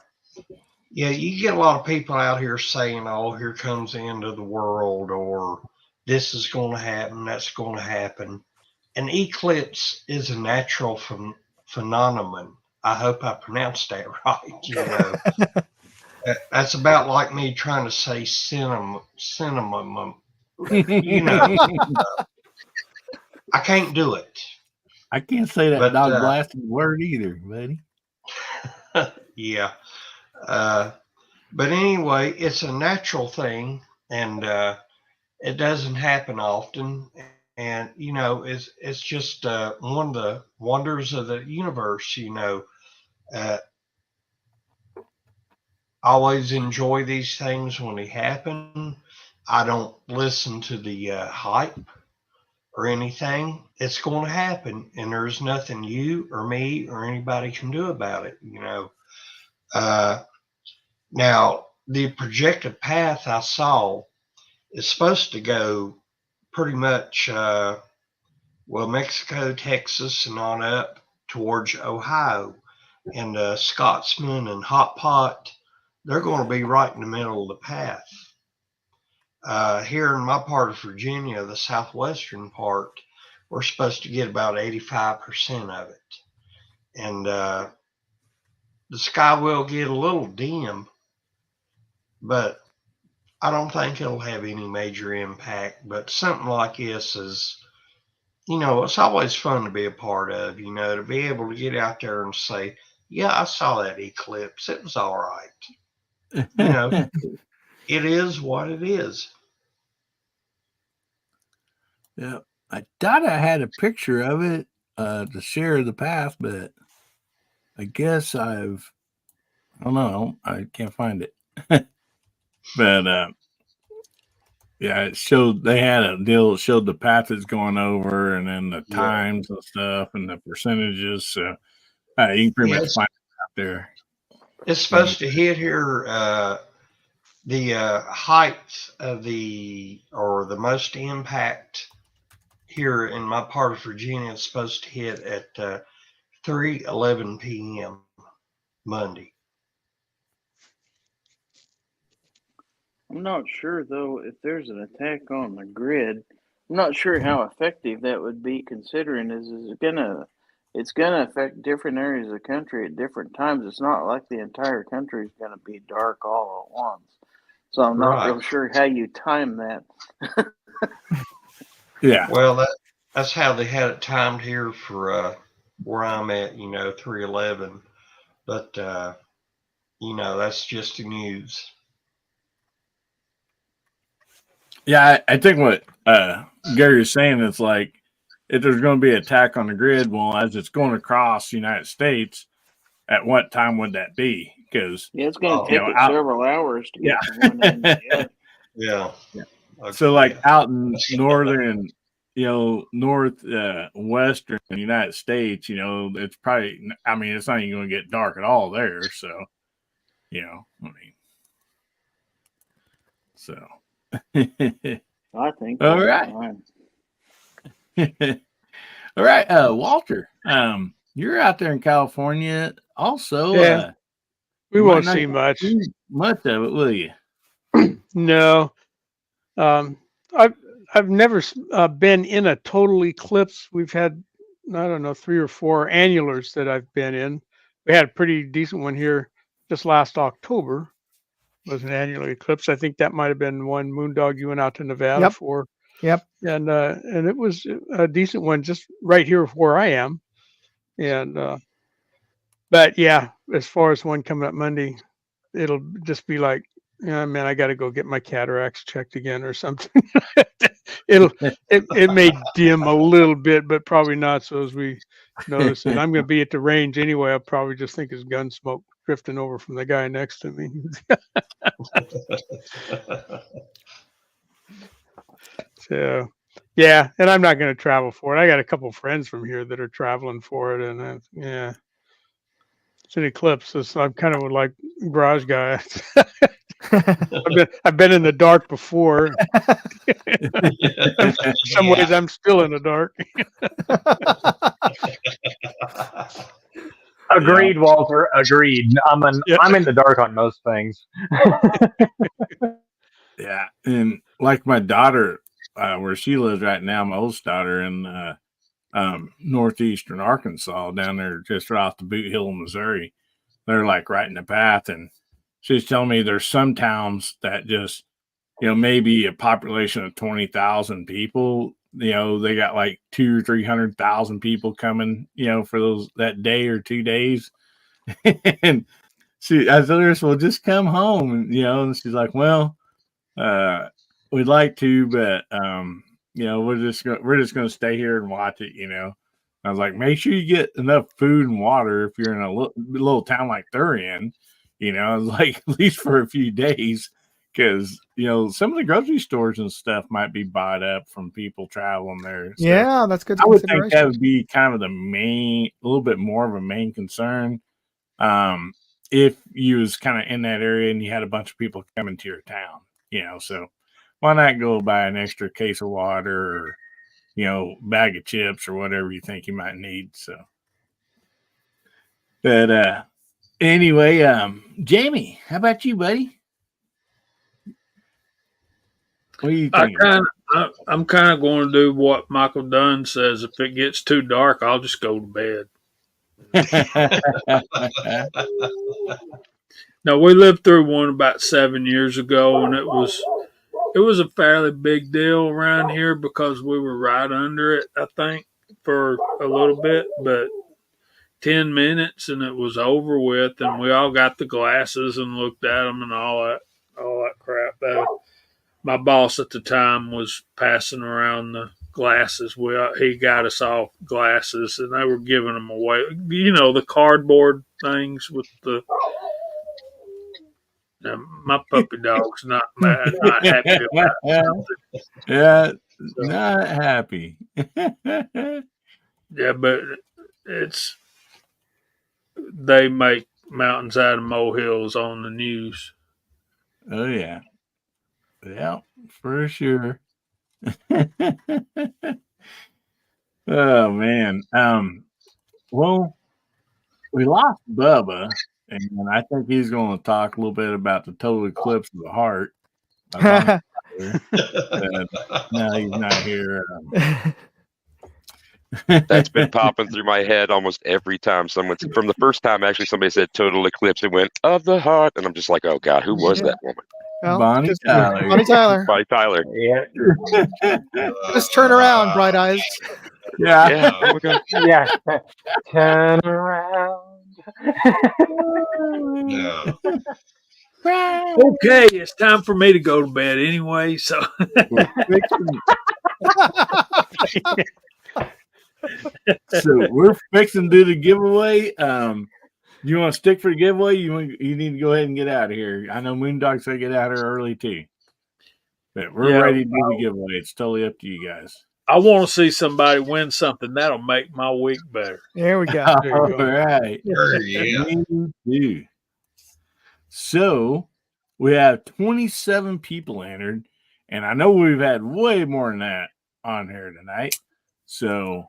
you get a lot of people out here saying, oh, here comes the end of the world, or this is going to happen, that's going to happen. An eclipse is a natural phenomenon. I hope I pronounced that right. That's about like me trying to say cinema. I can't do it. I can't say that dog blasting word either, buddy. Yeah. But anyway, it's a natural thing, and it doesn't happen often. And, it's just one of the wonders of the universe, I always enjoy these things when they happen. I don't listen to the hype or anything. It's going to happen, and there's nothing you or me or anybody can do about it, Now, the projected path I saw is supposed to go pretty much, Mexico, Texas, and on up towards Ohio. And Scotsman and Hot Pot, they're going to be right in the middle of the path. here in my part of Virginia, the southwestern part, we're supposed to get about 85% of it. And the sky will get a little dim, but I don't think it'll have any major impact. But something like this is, it's always fun to be a part of, to be able to get out there and say, yeah, I saw that eclipse. It was all right. It is what it is. Yeah, I thought I had a picture of it to share the path, but I guess I don't know, I can't find it. But yeah, they had a deal that showed the path it's going over, and then the times and stuff, and the percentages. So you can pretty much find it out there. It's supposed to hit here. The height of the most impact here in my part of Virginia is supposed to hit at 3:11 p.m. Monday. I'm not sure though if there's an attack on the grid. I'm not sure how effective that would be, considering it's gonna affect different areas of the country at different times. It's not like the entire country is gonna be dark all at once. So I'm not real sure how you time that. Yeah. Well, that's how they had it timed here for where I'm at. 3:11, but that's just the news. Yeah, I think what Gary is saying is like, if there's going to be an attack on the grid, well, as it's going across the United States, at what time would that be? Because it's going to take several hours to get from one end to the other. Yeah. Okay. So like out in northern, northwestern United States, it's probably, it's not even going to get dark at all there. So, so. I think. All right. All right, Walter. You're out there in California, also. Yeah, we won't see much of it, will you? No, I've never been in a total eclipse. We've had, I don't know, 3 or 4 annulars that I've been in. We had a pretty decent one here just last October. It was an annular eclipse. I think that might have been one, Moondog, you went out to Nevada for. Yep. And it was a decent one just right here where I am. And but yeah, as far as one coming up Monday, it'll just be like, man, I got to go get my cataracts checked again or something. it may dim a little bit, but probably not so as we notice it. I'm going to be at the range anyway. I'll probably just think it's gun smoke drifting over from the guy next to me. So, yeah, and I'm not going to travel for it. I got a couple friends from here that are traveling for it, and yeah, it's an eclipse. So I'm kind of like garage guy. I've been in the dark before. In some ways, I'm still in the dark. Agreed, Walter. Agreed. I'm in the dark on most things. Yeah, and like my daughter, where she lives right now, my oldest daughter in northeastern Arkansas, down there just right off the Boot Hill, Missouri. They're like right in the path, and she's telling me there's some towns that just, maybe a population of 20,000 people, they got like 200,000 or 300,000 people coming, for that day or 2 days. And I told her, well, just come home, and she's like, well, we'd like to, but we're just going to stay here and watch it. I was like, make sure you get enough food and water if you're in a little town like they're in. I was like, at least for a few days, because some of the grocery stores and stuff might be bought up from people traveling there. So yeah, that's good. I would think that would be kind of a little bit more of a main concern. If you was kind of in that area and you had a bunch of people coming to your town. So why not go buy an extra case of water or, bag of chips or whatever you think you might need. So, but, anyway, Jamie, how about you, buddy? What do you think? I'm kind of going to do what Michael Dunn says. If it gets too dark, I'll just go to bed. Now we lived through one about 7 years ago, and it was a fairly big deal around here because we were right under it. I think for a little bit, but 10 minutes and it was over with, and we all got the glasses and looked at them and all that crap. My boss at the time was passing around the glasses. He got us all glasses, and they were giving them away. The cardboard things with the. My puppy dog's not mad, not happy about something. Yeah, not happy. Yeah, but they make mountains out of molehills on the news. Oh yeah, yeah, for sure. Oh man. Well, we lost Bubba, and I think he's going to talk a little bit about the total eclipse of the heart. No, he's not here. That's been popping through my head almost every time from the first time actually somebody said total eclipse, it went of the heart, and I'm just like, oh God, who was that woman? Well, Bonnie Tyler. Bonnie Tyler. Bonnie Tyler. Yeah. Just turn around, bright eyes. Yeah. Yeah. Oh my God. Yeah. Turn around. No. Okay, it's time for me to go to bed anyway. So we're fixing to do the giveaway. You want to stick for the giveaway? You need to go ahead and get out of here. I know Moondog said get out of here early too. But we're ready to do the giveaway. It's totally up to you guys. I want to see somebody win something. That'll make my week better. There we go. All right. Yeah. We do. So we have 27 people entered, and I know we've had way more than that on here tonight. So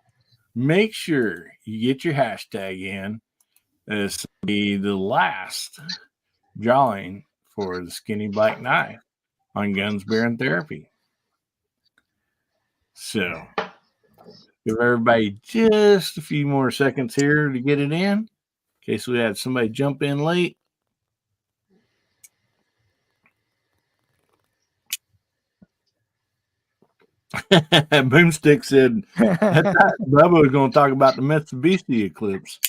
make sure you get your hashtag in. This will be the last drawing for the Skinny Black Knife on Guns, Beer, and Therapy. So give everybody just a few more seconds here to get it in case we had somebody jump in late. Boomstick said, I thought Bubba was going to talk about the Mitsubishi eclipse.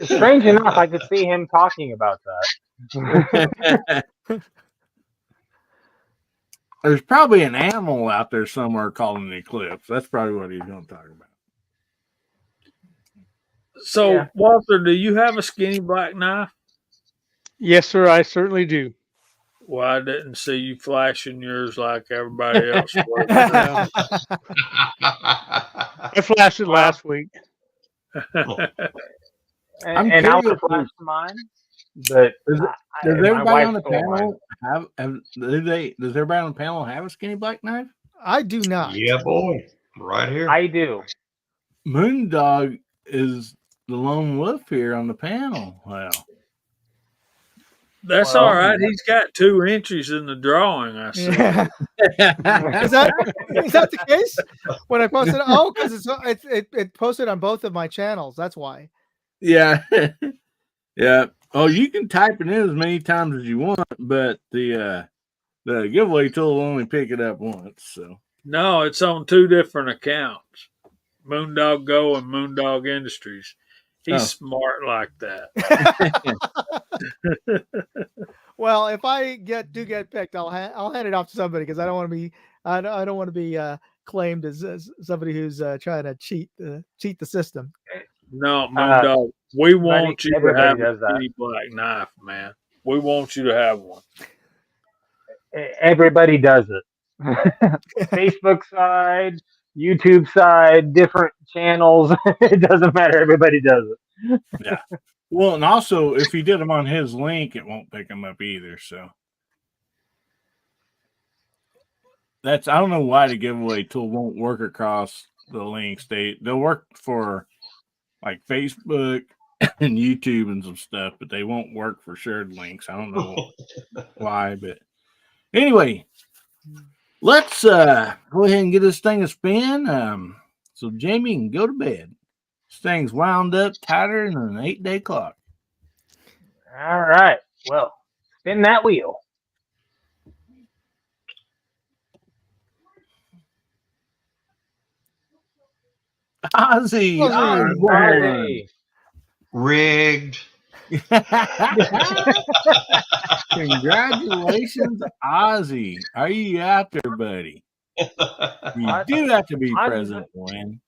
Strange enough, I could see him talking about that. There's probably an animal out there somewhere called an eclipse. That's probably what he's going to talk about. So, Yeah. Walter, do you have a Skinny Black Knife? Yes, sir. I certainly do. Well, I didn't see you flashing yours like everybody else was. Yeah. I flashed it last week. And I would flash mine, but Does my everybody wife on the stole mine. panel does everybody on the panel have a Skinny Black Knife? I do not. Yeah, boy. Right here. I do. Moondog is the lone wolf here on the panel. Wow. That's Well, all right. He's got 2 entries in the drawing, I see. Yeah. Is that the case? When I posted, because it posted on both of my channels. That's why. Yeah. Yeah. Oh, you can type it in as many times as you want, but the giveaway tool will only pick it up once. So No, it's on 2 different accounts. Moondog Go and Moondog Industries. He's smart like that. Well, if I do get picked, I'll hand it off to somebody because I don't want to be claimed as somebody who's trying to cheat the system. No, Moondog, we want you to everybody have does a Skinny Black Knife, man. We want you to have one. Everybody does it. Facebook side, YouTube side, different channels. It doesn't matter. Everybody does it. yeah. Well, and also if you did them on his link, it won't pick them up either. So I don't know why the giveaway tool won't work across the links. They'll work for like Facebook and YouTube and some stuff, but they won't work for shared links. I don't know why, but anyway, let's go ahead and get this thing a spin. So Jamie can go to bed. This thing's wound up tighter than an 8-day clock. All right. Well, spin that wheel. Ozzy. Ozzy. Rigged. Congratulations, Ozzy. Are you out there, buddy? You do have to be present to win.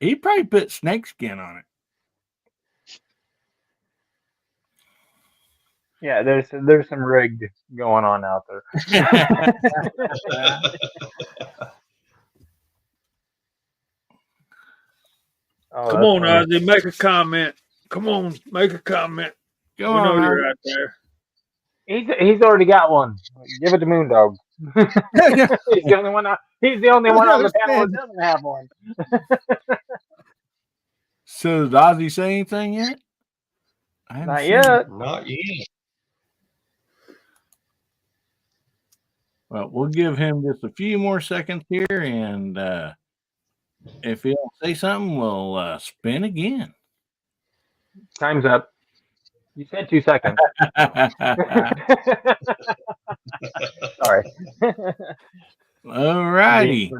He probably put snakeskin on it. Yeah, there's some rigged going on out there. Oh, Come that's on, funny. Ozzy, make a comment. Come on, make a comment. Go We know on, you're out there. He's already got one. Give it to Moondog. He's the only one. He's the only one on the panel that doesn't have one. So, does Ozzy say anything yet? Not yet. Not yet. Well, we'll give him just a few more seconds here, and if he'll say something, we'll spin again. Time's up. You said 2 seconds. Sorry. All righty.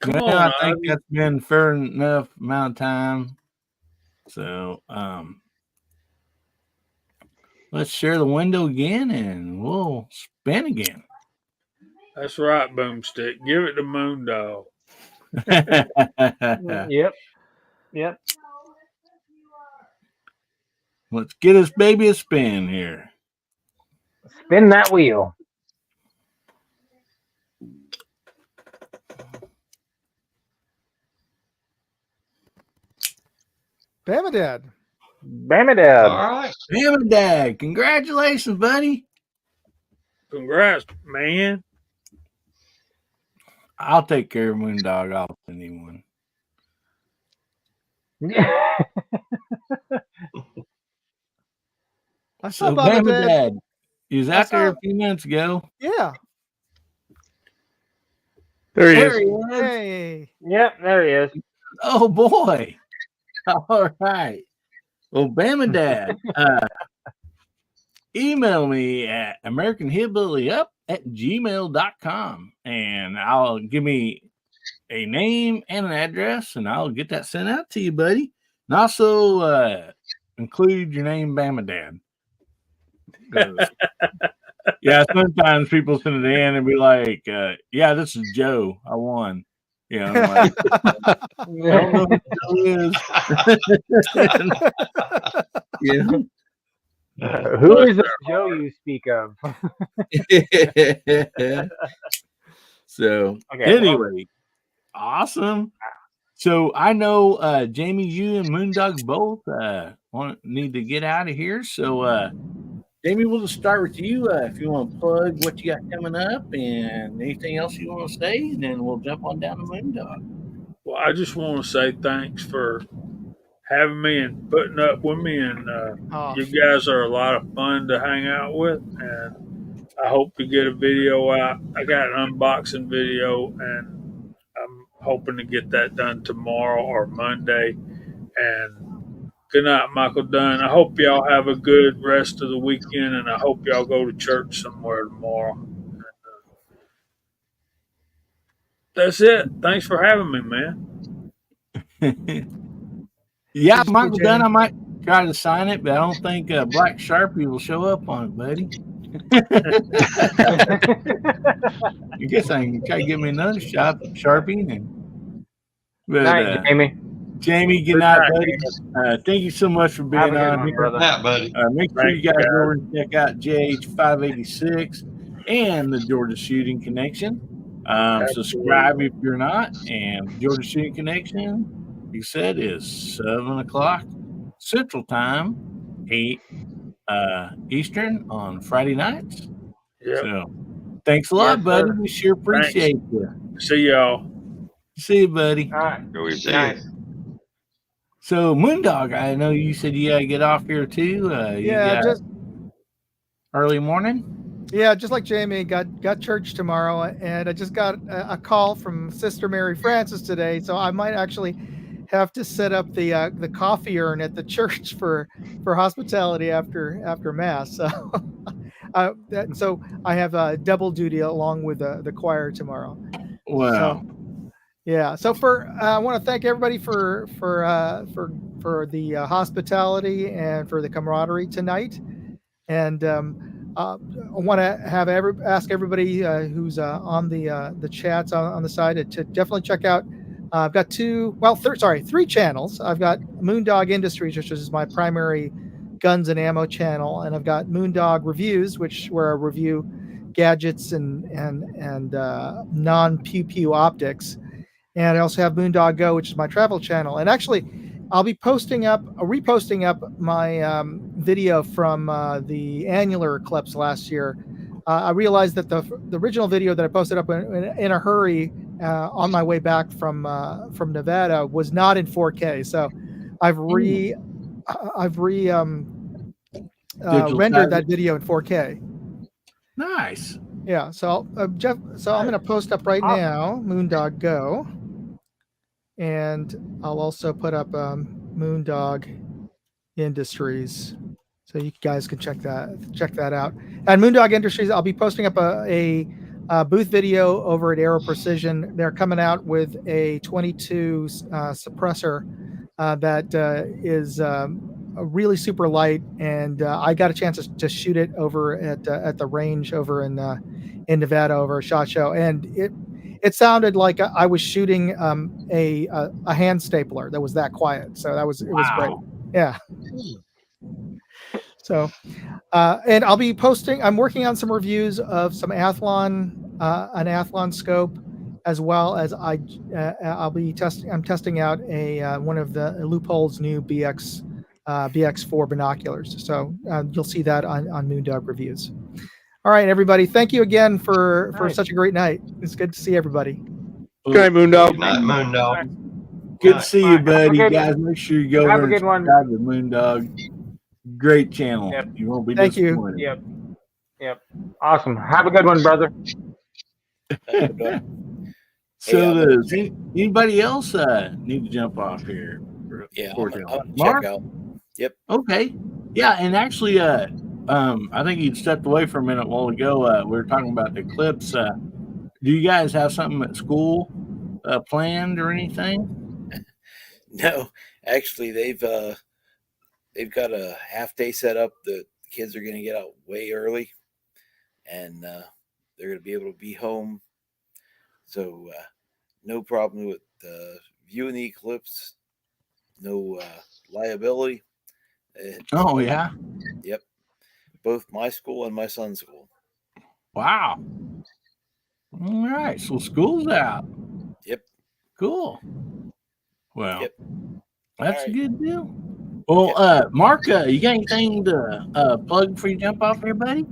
Come Well, on, I think Ozzy. that's been fair enough amount of time. So, let's share the window again, and we'll spin again. That's right, Boomstick. Give it to Moondog. Yep. Let's get this baby a spin here. Spin that wheel. Bamadad. Bamadad. All right. Bamadad, congratulations, buddy. Congrats, man. I'll take care of Moondog. I'll send him one. I saw So, Bamadad. Bamadad, he was out there a few minutes ago. Yeah. There he There is. he is. Hey. Yep, there he is. Oh, boy. All right. Well, Bamadad, email me at AmericanHillbillyUp@gmail.com, and I'll give me a name and an address, and I'll get that sent out to you, buddy. And also include your name, Bamadad. Yeah, sometimes people send it in and be like, yeah, this is Joe. I won. You know, like, I don't know who Joe is. Yeah. Who is this Joe you speak of? So, Okay, anyway, awesome. So, I know, Jamie, you and Moondog both need to get out of here. So, Jamie, we'll just start with you. If you want to plug what you got coming up and anything else you want to say, and then we'll jump on down to Moondog. Well, I just want to say thanks for having me and putting up with me. And you guys are a lot of fun to hang out with. And I hope to get a video out. I got an unboxing video, and I'm hoping to get that done tomorrow or Monday. And good night, Michael Dunn. I hope y'all have a good rest of the weekend, and I hope y'all go to church somewhere tomorrow. And, that's it. Thanks for having me, man. Yeah, Michael Dunn, I might try to sign it, but I don't think Black Sharpie will show up on it, buddy. I guess I can try to give me another shot, Sharpie. But, night, Jamie. Jamie, good night, buddy. Thank you so much for being on here. Good night, buddy. Make sure you guys go over and check out JH586 and the Georgia Shooting Connection. Subscribe if you're not. And Georgia Shooting Connection, you said, is 7 o'clock Central Time, 8 Eastern on Friday nights. Yep. So thanks a lot, buddy. Sir. We sure appreciate you. See y'all. See you, buddy. All right. Go easy. Nice. So Moondog, I know you said you gotta get off here too. You Yeah, got just early morning. yeah, just like Jamie, got church tomorrow, and I just got a call from Sister Mary Frances today, so I might actually have to set up the coffee urn at the church for hospitality after mass. So so I have double duty along with the choir tomorrow. So Well, yeah. So I want to thank everybody for the hospitality and for the camaraderie tonight. And I want to ask everybody who's on the chats on the side to definitely check out. I've got three channels. I've got Moondog Industries, which is my primary guns and ammo channel, and I've got Moondog Reviews, where I review gadgets and non pew pew optics. And I also have Moondog Go, which is my travel channel. And actually, I'll be reposting up my video from the annular eclipse last year. I realized that the original video that I posted up in a hurry on my way back from Nevada was not in 4K. So I've rendered that video in 4K. Nice. Yeah. So Jeff, I'm going to post up right now Moondog Go. And I'll also put up Moondog Industries, so you guys can check that out. And Moondog Industries, I'll be posting up a booth video over at Aero Precision. They're coming out with a 22 suppressor that is really super light, and I got a chance to shoot it over at the range over in Nevada over a SHOT Show, and it sounded like I was shooting a hand stapler that was that quiet. So it was great. Yeah. So, and I'll be posting. I'm working on some reviews of some an Athlon scope, as well as I'll be testing. I'm testing out one of the Loophole's new BX4 binoculars. So you'll see that on Moondog Reviews. All right, everybody. Thank you again for such a great night. It's good to see everybody. Good night, Moondog. Good night, Moondog. Good to see you, buddy. Have a good- Guys, make sure you go have over a and good one. subscribe to Moondog. Great channel. Yep. You won't be Thank you. disappointed. Yep. Awesome. Have a good one, brother. So does anybody else need to jump off here? Yeah, For I'm Mark? check out. Yep. Okay. Yeah, and actually, I think you stepped away for a minute a while ago. We were talking about the eclipse. Do you guys have something at school planned or anything? No, actually, they've got a half day set up. The kids are going to get out way early, and they're going to be able to be home. So no problem with viewing the eclipse. No liability. Oh yeah. Yep. Both my school and my son's school. Wow. All right. So school's out. Yep. Cool. Well, Yep. that's All a right. good deal. Well, Mark, you got anything to plug before you jump off here, buddy?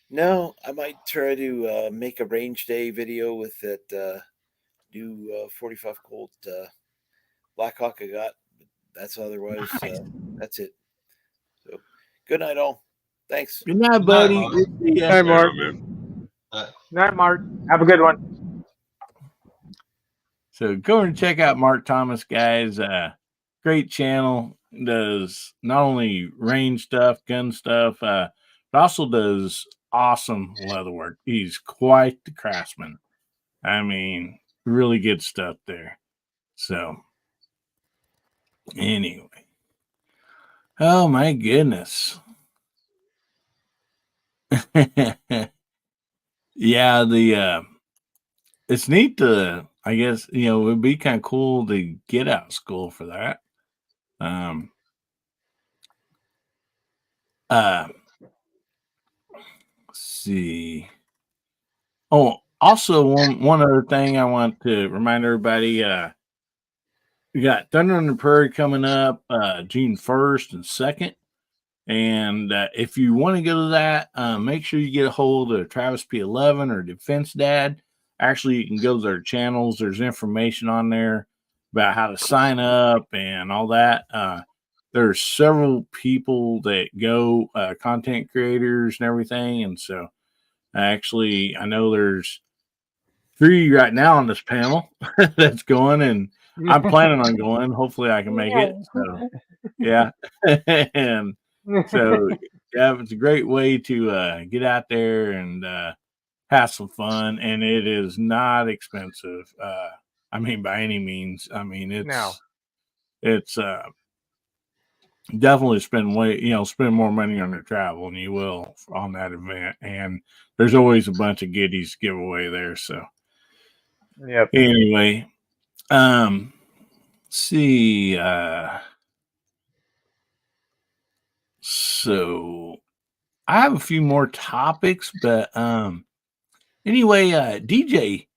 No, I might try to make a range day video with that new 45 Colt Blackhawk I got. That's otherwise that's it. So good night, all. Thanks. Good night, Good buddy. night, Good to see ya. Hi, Mark. Good night, Mark. Have a good one. So go and check out Mark Thomas, guys. Great channel. Does not only range stuff, gun stuff, but also does awesome leather work. He's quite the craftsman. I mean, really good stuff there. So anyway. Oh my goodness. Yeah, it's neat to, I guess, it would be kind of cool to get out of school for that. Let's see. Oh, also one other thing I want to remind everybody, we got Thunder on the Prairie coming up June 1st and 2nd. And if you want to go to that, make sure you get a hold of Travis P11 or Defense Dad. Actually, you can go to their channels. There's information on there about how to sign up and all that. There's several people that go, content creators and everything, and so actually, I know there's 3 right now on this panel that's going, and I'm planning on going. Hopefully, I can make it. So, yeah, and so yeah, it's a great way to get out there and have some fun, and it is not expensive. I mean, by any means. I mean, No. it's definitely spend more money on your travel than you will on that event, and there's always a bunch of goodies to give away there. So Yep. anyway, see, so I have a few more topics, but anyway, DJ,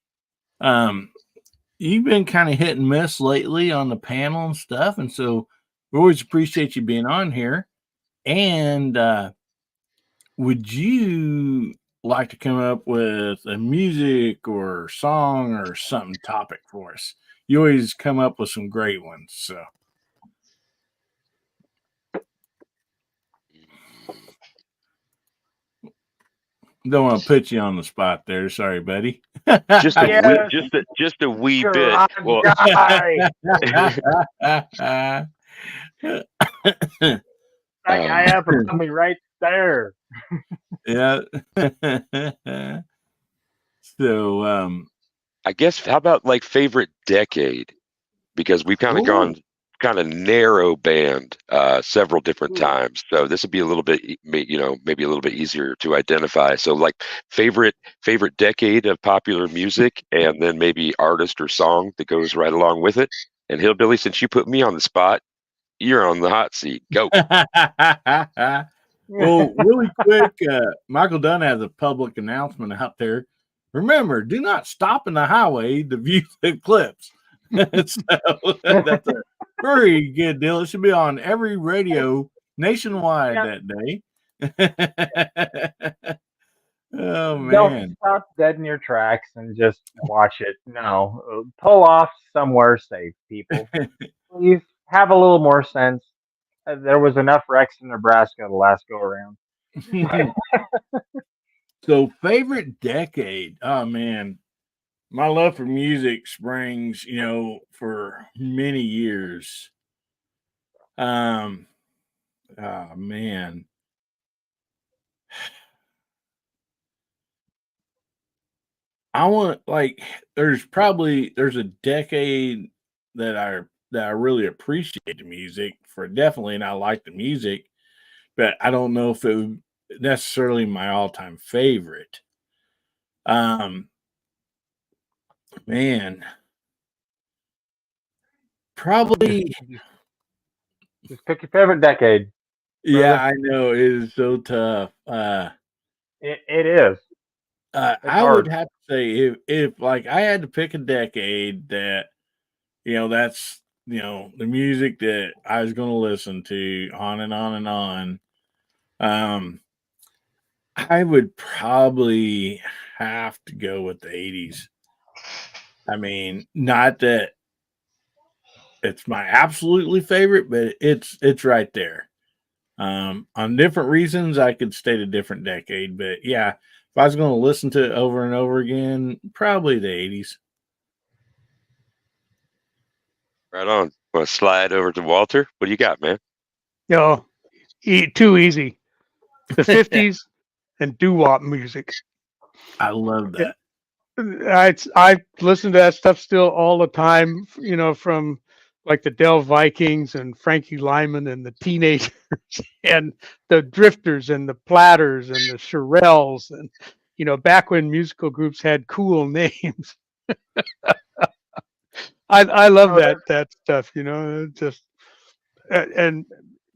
you've been kind of hit and miss lately on the panel and stuff, and so we always appreciate you being on here. And would you like to come up with a music or song or something topic for us? You always come up with some great ones. So don't want to put you on the spot there. Sorry, buddy. Just a just a wee bit. Well, That guy has to put me right there. Yeah. So I guess how about like favorite decade? Because we've kind of gone kind of narrow band several different times. So this would be a little bit, maybe a little bit easier to identify. So like favorite decade of popular music, and then maybe artist or song that goes right along with it. And Hillbilly, since you put me on the spot, you're on the hot seat. Go. Well, really quick, Michael Dunn has a public announcement out there. Remember, do not stop in the highway to view the eclipse. So that's a very good deal. It should be on every radio nationwide that day. Oh man! Don't stop dead in your tracks and just watch it. No, pull off somewhere safe, people. Please have a little more sense. There was enough wrecks in Nebraska the last go around. So, favorite decade? Oh man, my love for music springs, for many years. Oh man. I want there's a decade that I really appreciate the music for, definitely, and I like the music, but I don't know if it would necessarily my all-time favorite. Man, probably. Just pick your favorite decade. Yeah, I know it is so tough. It is. I would have to say if like I had to pick a decade that that's the music that I was going to listen to on and on and on. I would probably have to go with the 80s. I mean, not that it's my absolutely favorite, but it's right there. On different reasons, I could state a different decade, but yeah, if I was going to listen to it over and over again, probably the 80s. Right on. Want to slide over to Walter? What do you got, man? Too easy. The 50s and doo-wop music. I love that. I listen to that stuff still all the time, from like the Del Vikings and Frankie Lyman and the Teenagers and the Drifters and the Platters and the Shirelles, and back when musical groups had cool names. I love that stuff, just and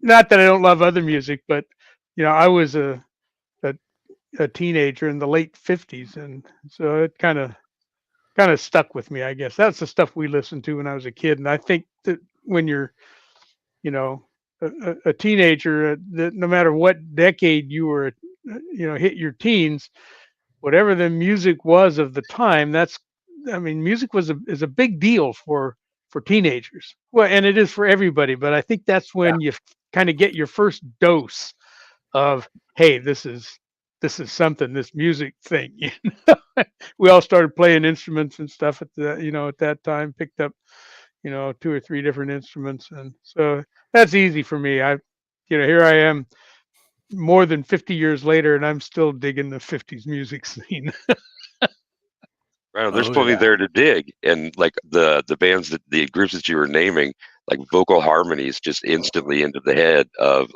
not that I don't love other music, but I was a teenager in the late 50s, and so it kind of stuck with me, I guess. That's the stuff we listened to when I was a kid, and I think that when you're a teenager, that no matter what decade you were hit your teens, whatever the music was of the time, music is a big deal for for teenagers. Well, and it is for everybody, but I think that's when you kind of get your first dose of, hey, this is something, this music thing. You know? We all started playing instruments and stuff at at that time, picked up, 2 or 3 different instruments. And so that's easy for me. Here I am more than 50 years later, and I'm still digging the 50s music scene. Right on. There's Oh plenty yeah. there to dig, and like the bands the groups that you were naming, like vocal harmonies, just instantly into the head of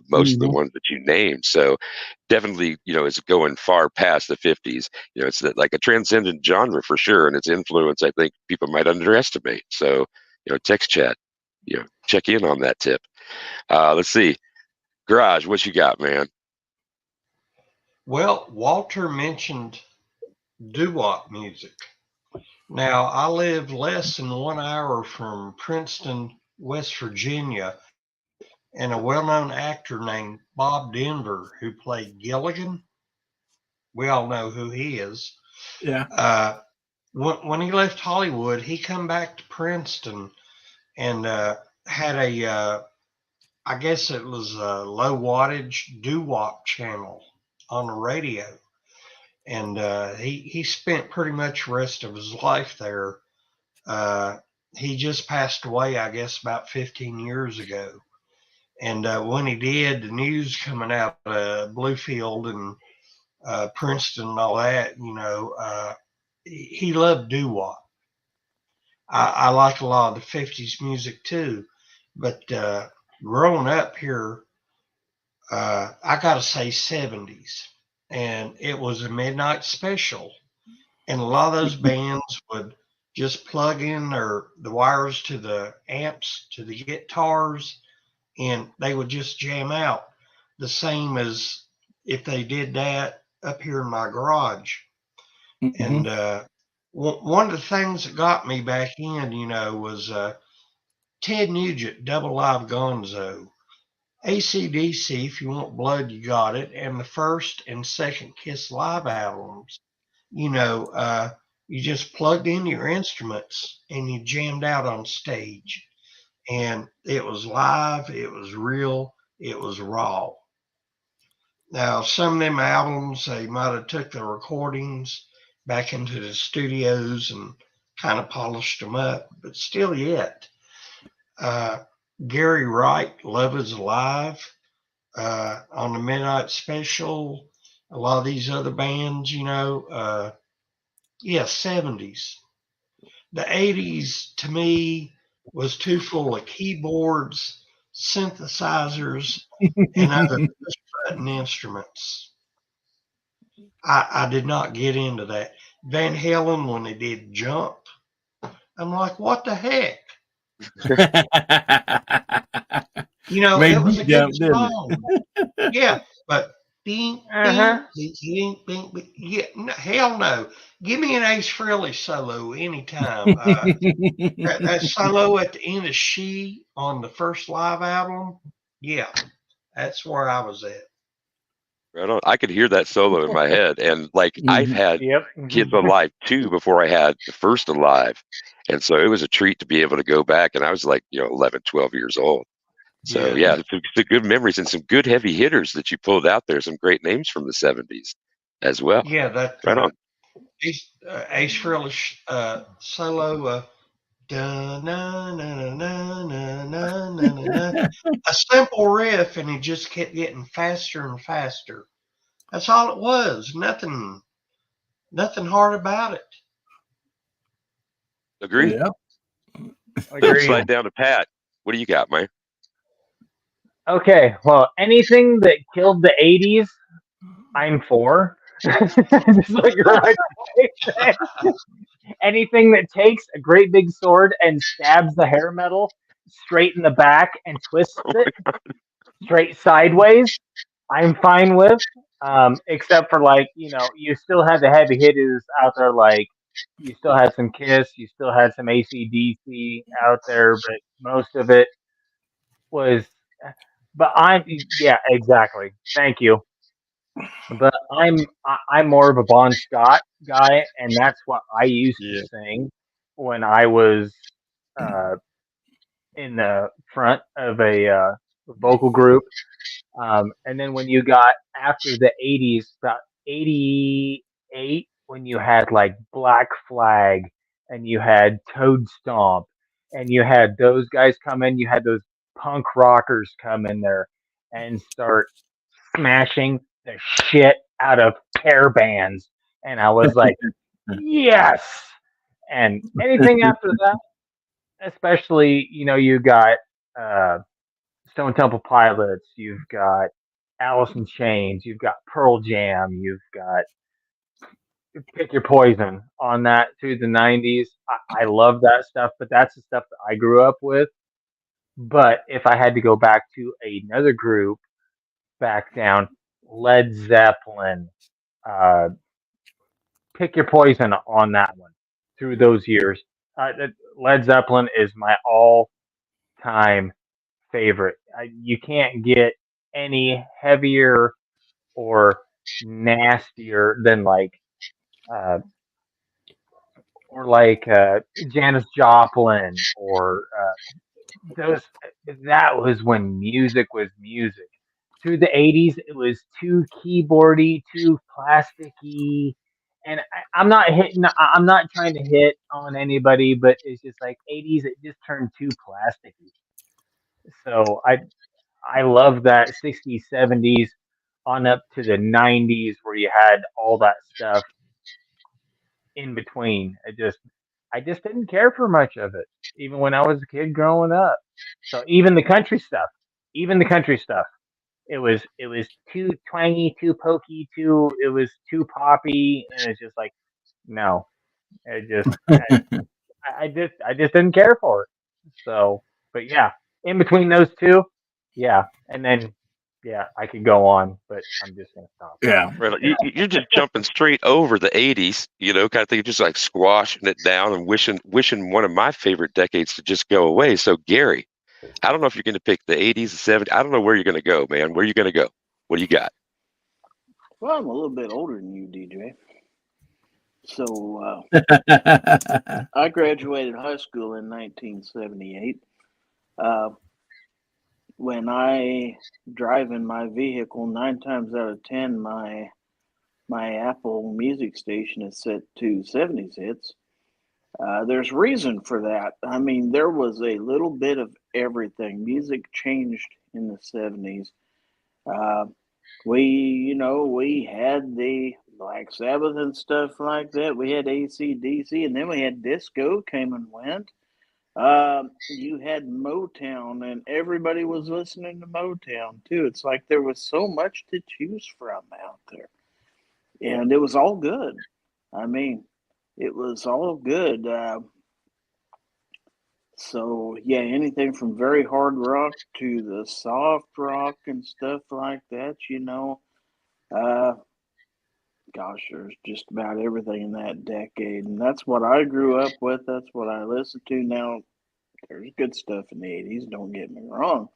most of the ones that you named. So definitely, it's going far past the '50s. It's like a transcendent genre for sure, and its influence I think people might underestimate. So text chat, check in on that tip. Let's see, Garage, what you got, man? Well, Walter mentioned doo-wop music. Now, I live less than 1 hour from Princeton, West Virginia, and a well-known actor named Bob Denver, who played Gilligan. We all know who he is. Yeah. When he left Hollywood, he come back to Princeton and had I guess it was a low wattage doo-wop channel on the radio. And he spent pretty much the rest of his life there. He just passed away, I guess, about 15 years ago. And when he did, the news coming out of Bluefield and Princeton and all that, he loved doo-wop. I like a lot of the 50s music too. But growing up here, I got to say 70s. And it was a midnight special. And a lot of those bands would just plug in the wires to the amps, to the guitars, and they would just jam out the same as if they did that up here in my garage. And one of the things that got me back in, was Ted Nugent, Double Live Gonzo, AC/DC, If You Want Blood, You Got It, and the first and second Kiss Live albums. You just plugged in your instruments and you jammed out on stage. And it was live, it was real, it was raw. Now, some of them albums, they might have took the recordings back into the studios and kind of polished them up, but still yet. Gary Wright, Love Is Alive, on the Midnight Special, a lot of these other bands, 70s. The 80s to me was too full of keyboards, synthesizers, and other push button instruments. I did not get into that. Van Halen, when they did Jump, I'm like, what the heck? It was a good song. Yeah, but bing, bing, bing, bing, bing. Yeah, no, hell no. Give me an Ace Frehley solo anytime. That solo at the end of She on the first live album, yeah, that's where I was at. Right on. I could hear that solo in my head, and like I've had Kids Alive 2 before I had the first Alive, and so it was a treat to be able to go back, and I was like 11, 12 years old. So yeah, it's good memories and some good heavy hitters that you pulled out there. Some great names from the '70s as well. Yeah, that right on. Ace Frehley solo. Da, na, na, na, na, na, na, na, na. A simple riff, and it just kept getting faster and faster. That's all it was. Nothing hard about it. Agree. Yeah. Let's slide down to Pat. What do you got, man? Okay, well, anything that killed the '80s, I'm for. Just like Garage said. Anything that takes a great big sword and stabs the hair metal straight in the back and twists it straight sideways, I'm fine with. Except for you still had the heavy hitters out there, like you still had some Kiss, you still had some AC/DC out there, but most of it was. But yeah, exactly. Thank you. But I'm more of a Bon Scott guy, and that's what I used to sing when I was in the front of a vocal group. And then when you got after the 80s, about 88, when you had like Black Flag and you had Toad Stomp and you had those guys come in, you had those punk rockers come in there and start smashing the shit out of hair bands. And I was like, yes. And anything after that, especially, you got uh, Stone Temple Pilots, you've got Alice in Chains, you've got Pearl Jam, you've got pick your poison on that through the 90s. I love that stuff, but that's the stuff that I grew up with. But if I had to go back to another group, back down, Led Zeppelin, uh, pick your poison on that one through those years. Led Zeppelin is my all time favorite. You can't get any heavier or nastier than uh, Janis Joplin or those. That was when music was music. Through the 80s, it was too keyboardy, too plasticky. And I'm not hitting. I'm not trying to hit on anybody, but it's just like 80s. It just turned too plasticky. So I love that 60s, 70s on up to the 90s where you had all that stuff in between. I just didn't care for much of it, even when I was a kid growing up. So even the country stuff, it was too twangy, too pokey, it was too poppy, and it's just like no, it just I just didn't care for it. So, but yeah, in between those two, yeah, and then yeah, I could go on, but I'm just gonna stop. Yeah. Right, you're just jumping straight over the 80s, kind of thing, just like squashing it down and wishing one of my favorite decades to just go away. So, Gary, I don't know if you're going to pick the 80s, the 70s. I don't know where you're going to go, man. Where are you going to go? What do you got? Well, I'm a little bit older than you, DJ. So I graduated high school in 1978. When I drive in my vehicle, 9 times out of 10, my Apple Music station is set to 70s hits. There's reason for that. I mean, there was a little bit of everything. Music changed in the 70s. We had the Black Sabbath and stuff like that. We had AC/DC, and then we had disco came and went. You had Motown, and everybody was listening to Motown too. It's like there was so much to choose from out there, and it was all good. I mean, it was all good. So yeah, anything from very hard rock to the soft rock and stuff like that. Gosh, there's just about everything in that decade, and that's what I grew up with. That's what I listened to. Now, there's good stuff in the 80s, don't get me wrong.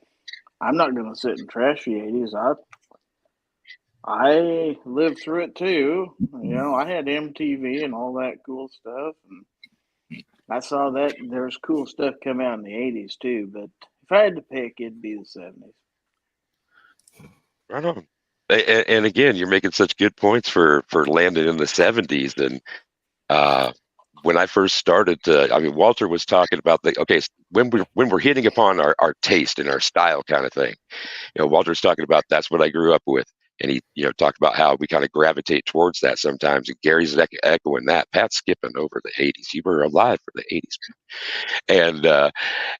I'm not going to sit and trash the 80s. I lived through it too. I had MTV and all that cool stuff, and I saw that there's cool stuff come out in the 80s too. But if I had to pick, it'd be the 70s. Right on. And again, you're making such good points for landing in the 70s. And when I first started Walter was talking about when we're hitting upon our taste and our style kind of thing. Walter's talking about that's what I grew up with. And he, talked about how we kind of gravitate towards that sometimes. And Gary's echoing that. Pat's skipping over the 80s. You were alive for the 80s, man. And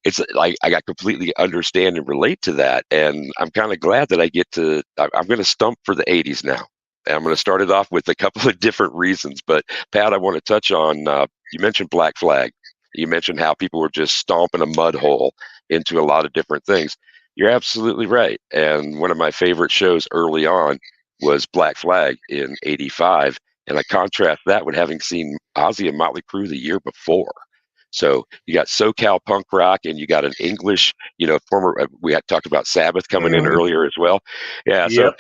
it's like I completely understand and relate to that. And I'm kind of glad that I'm going to stump for the 80s now. And I'm going to start it off with a couple of different reasons. But Pat, I want to touch on, you mentioned Black Flag. You mentioned how people were just stomping a mud hole into a lot of different things. You're absolutely right. And one of my favorite shows early on was Black Flag in '85. And I contrast that with having seen Ozzy and Motley Crue the year before. So you got SoCal punk rock, and you got an English, former. We had talked about Sabbath coming in earlier as well. Yeah, so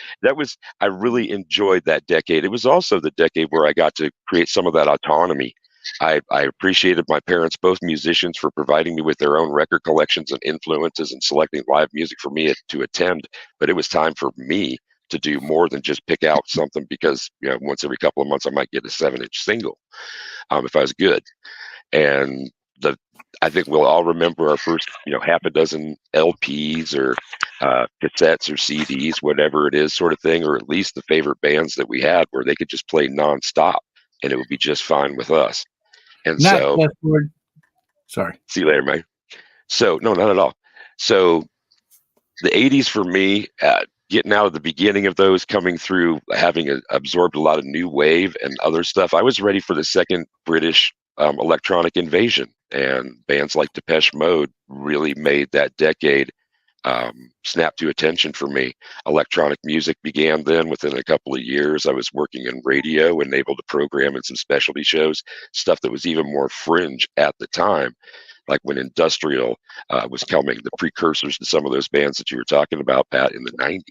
I really enjoyed that decade. It was also the decade where I got to create some of that autonomy I appreciated my parents, both musicians, for providing me with their own record collections and influences and selecting live music for me to attend. But it was time for me to do more than just pick out something because, once every couple of months I might get a 7-inch single if I was good. And I think we'll all remember our first, half a dozen LPs or cassettes or CDs, whatever it is, sort of thing, or at least the favorite bands that we had where they could just play nonstop and it would be just fine with us. And Not so, Westward. Sorry. see you later, man. So, no, not at all. So, the 80s for me, getting out of the beginning of those, coming through, having absorbed a lot of new wave and other stuff, I was ready for the second British electronic invasion. And bands like Depeche Mode really made that decade snap to attention for me. Electronic music began then. Within a couple of years, I was working in radio and able to program in some specialty shows, stuff that was even more fringe at the time, like when industrial was coming, the precursors to some of those bands that you were talking about, Pat, in the 90s.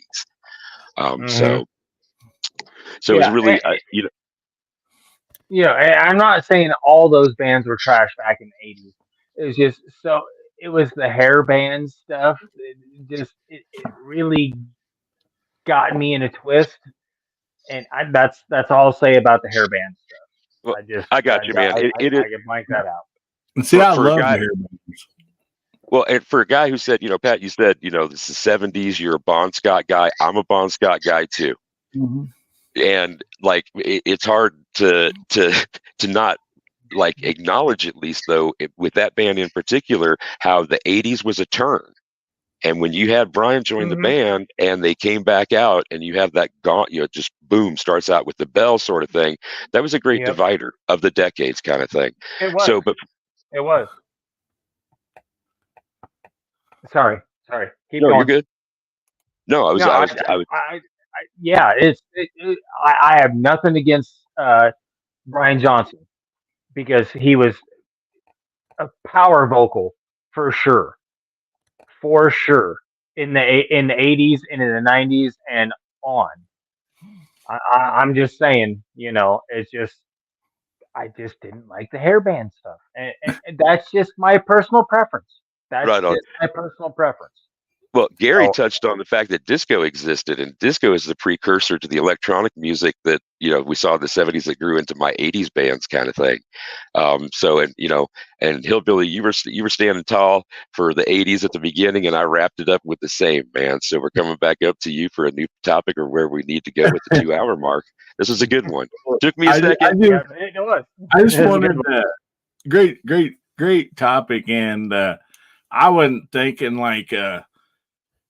So it was really, I'm not saying all those bands were trash back in the 80s. It was just it was the hair band stuff. It really got me in a twist. And that's all I'll say about the hair band stuff. Well, I got you, man. I can blank that out. See, I love the hair bands. Well, and for a guy who said, Pat, you said, this is 70s, you're a Bon Scott guy. I'm a Bon Scott guy too. Mm-hmm. And like, it's hard to not like acknowledge, at least though, with that band in particular, how the 80s was a turn. And when you had Brian join the band and they came back out and you have that just boom, starts out with the bell sort of thing, that was a great divider of the decades kind of thing. It was. It was. Sorry. Keep going. You're good. No, I was. I have nothing against Brian Johnson because he was a power vocal for sure in the 80s and in the 90s and on. I'm just saying, it's just I just didn't like the hairband stuff, and that's just my personal preference. That's right on. Just my personal preference. Well, Gary touched on the fact that disco existed, and disco is the precursor to the electronic music that we saw in the 70s that grew into my 80s bands kind of thing. And Hillbilly, you were standing tall for the 80s at the beginning, and I wrapped it up with the same, man. So we're coming back up to you for a new topic or where we need to go with the 2-hour mark. This is a good one. Took me a second. I just wanted great topic, and I wasn't thinking like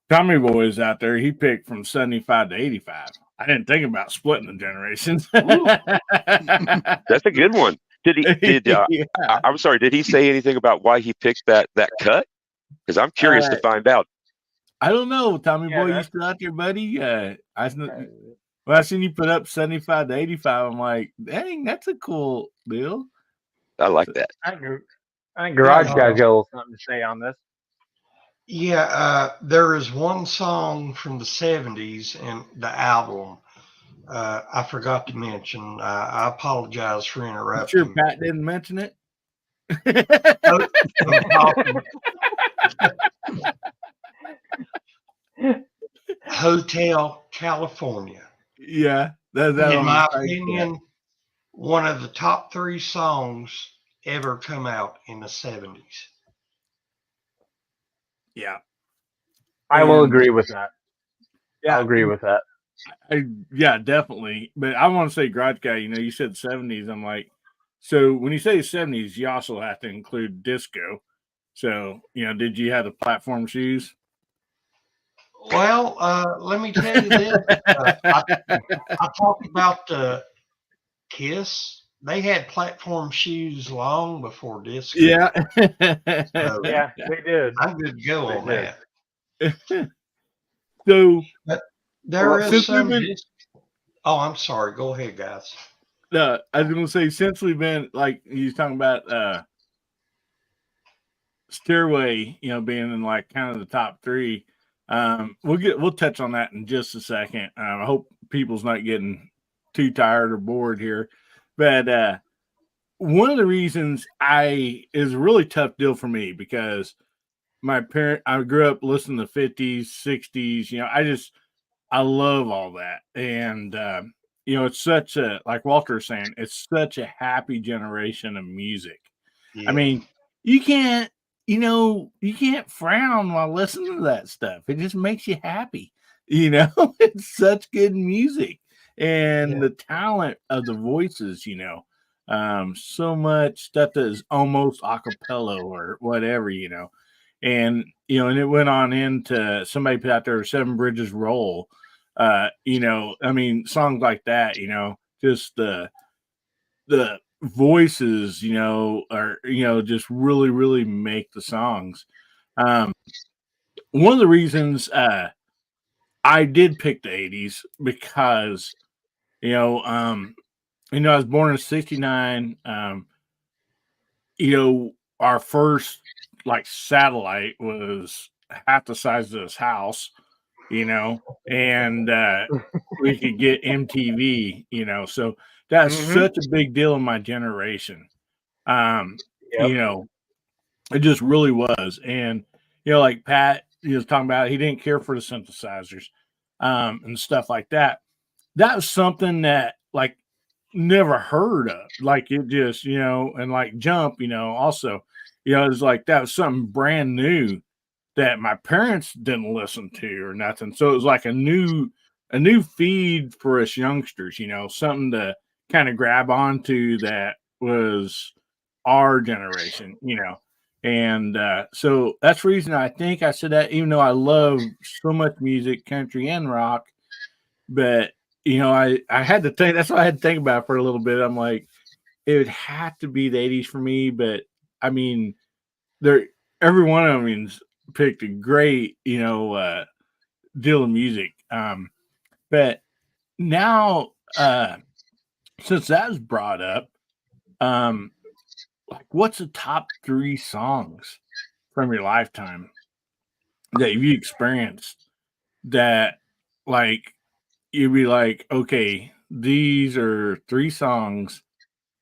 Tommy Boy's out there. He picked from 75 to 85. I didn't think about splitting the generations. That's a good one. I'm sorry. Did he say anything about why he picked that cut? Because I'm curious to find out. I don't know, Tommy Boy. You still out there, buddy? When I seen you put up 75 to 85, I'm like, dang, that's a cool deal. I like that. I think Garage Guy's got something to say on this. Yeah, there is one song from the 70s in the album I forgot to mention. I apologize for interrupting. Sure Pat didn't mention it? Hotel California. Yeah. In my opinion, one of the top 3 songs ever come out in the 70s. Yeah. I will agree with that. Yeah, I'll agree with that. Yeah, definitely. But I want to say Garage Guy, you said 70s. I'm like, so when you say 70s, you also have to include disco. So, did you have the platform shoes? Well, let me tell you this. I talked about Kiss. They had platform shoes long before disco. Yeah. So, yeah, they did. I'm good to go on that. So, but there is some. Oh, I'm sorry. Go ahead, guys. I was going to say, since we've been, like, he's talking about Stairway, being in, like, kind of the top 3. We'll touch on that in just a second. I hope people's not getting too tired or bored here. But one of the reasons is a really tough deal for me because I grew up listening to 50s, 60s. I love all that. And, it's such like Walter was saying, it's such a happy generation of music. I Yeah. mean, you can't, you can't frown while listening to that stuff. It just makes you happy. It's such good music and the talent of the voices, so much stuff that is almost a cappella or whatever, and, and it went on into somebody put out there Seven Bridges Roll, I mean, songs like that, just the voices, are, just really, really make the songs. One of the reasons I did pick the 80s because, I was born in 69. Our first like satellite was half the size of this house, and we could get MTV, so that's such a big deal in my generation. Yep. It just really was. And, like Pat, he was talking about, he didn't care for the synthesizers and stuff like that. That was something that, like, never heard of. Like, it just, and like Jump, also, it was like that was something brand new that my parents didn't listen to or nothing. So it was like a new feed for us youngsters, something to kind of grab onto that was our generation, And so that's the reason I think I said that, even though I love so much music, country and rock, but I had to think, that's what I had to think about for a little bit. I'm like, it would have to be the 80s for me, but I mean, every one of them picked a great, deal of music. But now, since that was brought up, like, what's the top 3 songs from your lifetime that you experienced that, like, you'd be like, okay, these are 3 songs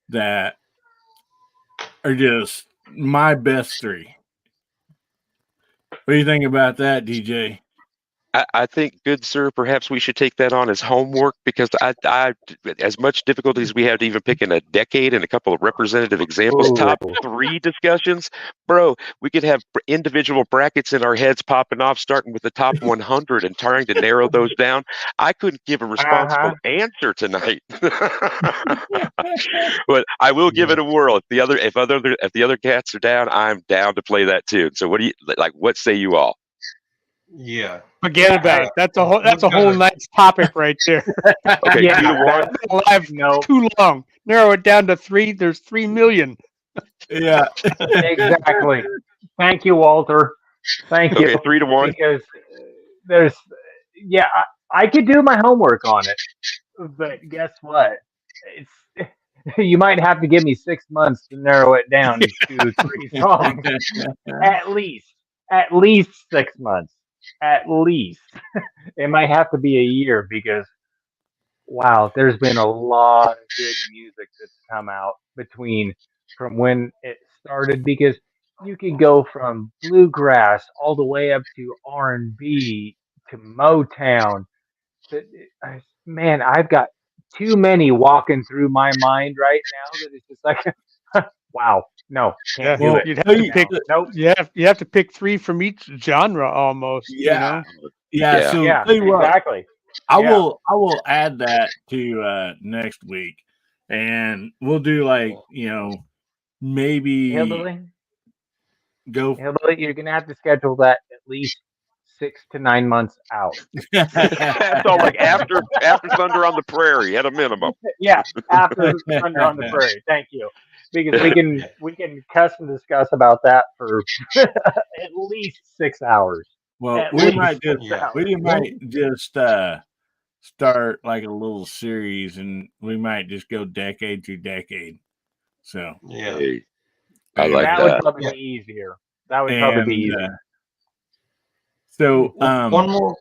that are just my best 3. What do you think about that, DJ? I think, good sir, perhaps we should take that on as homework because as much difficulty as we have to even pick in a decade and a couple of representative examples, top 3 discussions, bro, we could have individual brackets in our heads popping off, starting with the top 100 and trying to narrow those down. I couldn't give a responsible answer tonight, but I will give it a whirl. If the other cats are down, I'm down to play that too. So what do you like? What say you all? Yeah. Forget about it. That's a whole nice topic right there. Okay, Yeah, 2 to 1. Live too long. Narrow it down to 3. There's 3 million. Yeah. Exactly. Thank you, Walter. Thank you. Okay, 3 to 1. Because there's, I could do my homework on it, but guess what? It's you might have to give me 6 months to narrow it down to 3 songs. At least 6 months. At least. It might have to be a year because, wow, there's been a lot of good music that's come out from when it started, because you can go from bluegrass all the way up to R&B to Motown. Man, I've got too many walking through my mind right now that it's just like, wow, no, can't do Well, it. you'd have to pick. Nope. You have to pick 3 from each genre almost. Yeah. You know? Yeah. So Yeah, tell you what, exactly. I will add that to next week, and we'll do like, maybe Hillbilly, go. you're gonna have to schedule that at least 6 to 9 months out. That's all, like after Thunder on the Prairie at a minimum. Yeah, after Thunder on the Prairie. Thank you, because we can custom discuss about that for at least 6 hours. Well, At we least might 6 just hours. start like a little series, and we might just go decade to decade. So Yeah. Hey, I and, like that that. would probably be easier. That would probably be easier. So one more.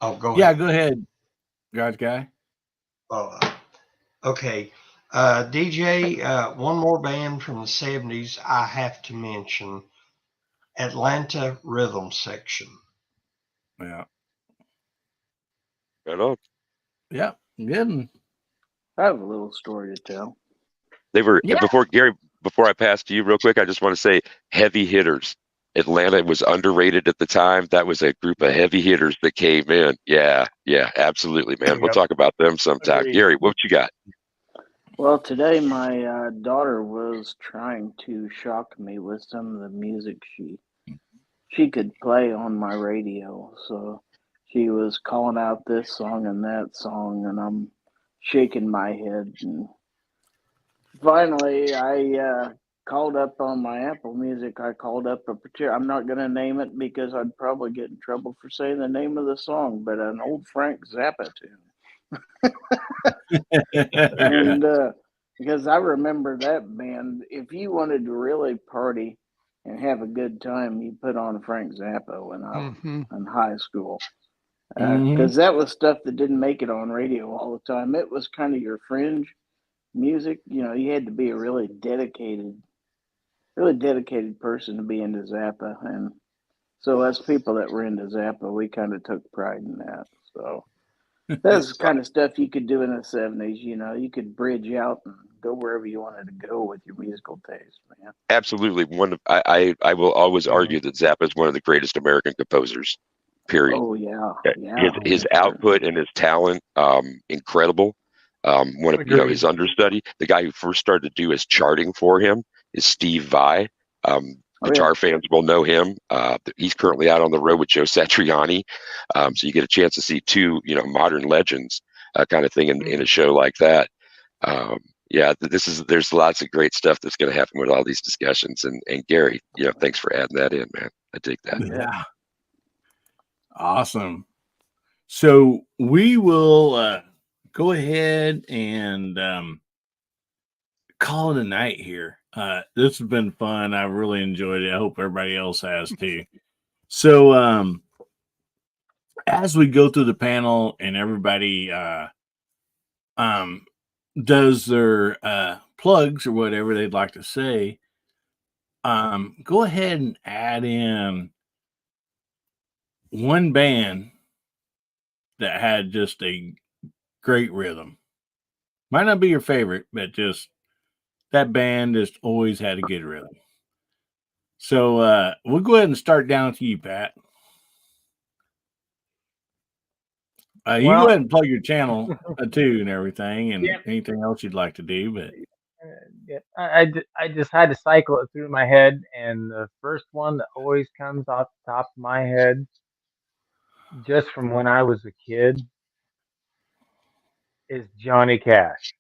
Oh, go yeah, ahead. go ahead, God's guy. Oh, okay. DJ, one more band from the 70s I have to mention, Atlanta Rhythm Section. Yeah. Right on. Yeah. Good. I have a little story to tell. They were Yeah. before Gary. Before I pass to you, real quick, I just want to say heavy hitters. Atlanta was underrated at the time. That was a group of heavy hitters that came in. Yeah, absolutely, man. We'll Yep. talk about them sometime. Agreed. Gary, what you got? Well, today my daughter was trying to shock me with some of the music she could play on my radio. So she was calling out this song and that song, and I'm shaking my head. And finally, I called up on my Apple Music. I called up a particular. I'm not going to name it because I'd probably get in trouble for saying the name of the song, but an old Frank Zappa tune. And because I remember that band, if you wanted to really party and have a good time, you put on Frank Zappa when I was in high school. Because that was stuff that didn't make it on radio all the time. It was kind of your fringe music. You know, you had to be a really dedicated person to be into Zappa. And so us people that were into Zappa, we kind of took pride in that. So that's the kind of stuff you could do in the 70s. You know, you could bridge out and go wherever you wanted to go with your musical taste, man. Absolutely. I will always argue that Zappa is one of the greatest American composers. Period. Oh yeah, His output and his talent, incredible. One of his understudy, the guy who first started to do his charting for him is Steve Vai. Guitar fans will know him. He's currently out on the road with Joe Satriani. So you get a chance to see two, modern legends kind of thing in a show like that. There's lots of great stuff that's going to happen with all these discussions. And Gary, thanks for adding that in, man. I dig that. Yeah. Awesome. So we will go ahead and call it a night here. This has been fun. I really enjoyed it. I hope everybody else has too. So as we go through the panel and everybody does their plugs or whatever they'd like to say, go ahead and add in one band that had just a great rhythm. Might not be your favorite, but just that band just always had a good rhythm. So we'll go ahead and start down with you, Pat. You go ahead and plug your channel too and everything, and anything else you'd like to do. But I just had to cycle it through my head, and the first one that always comes off the top of my head, just from when I was a kid, is Johnny Cash.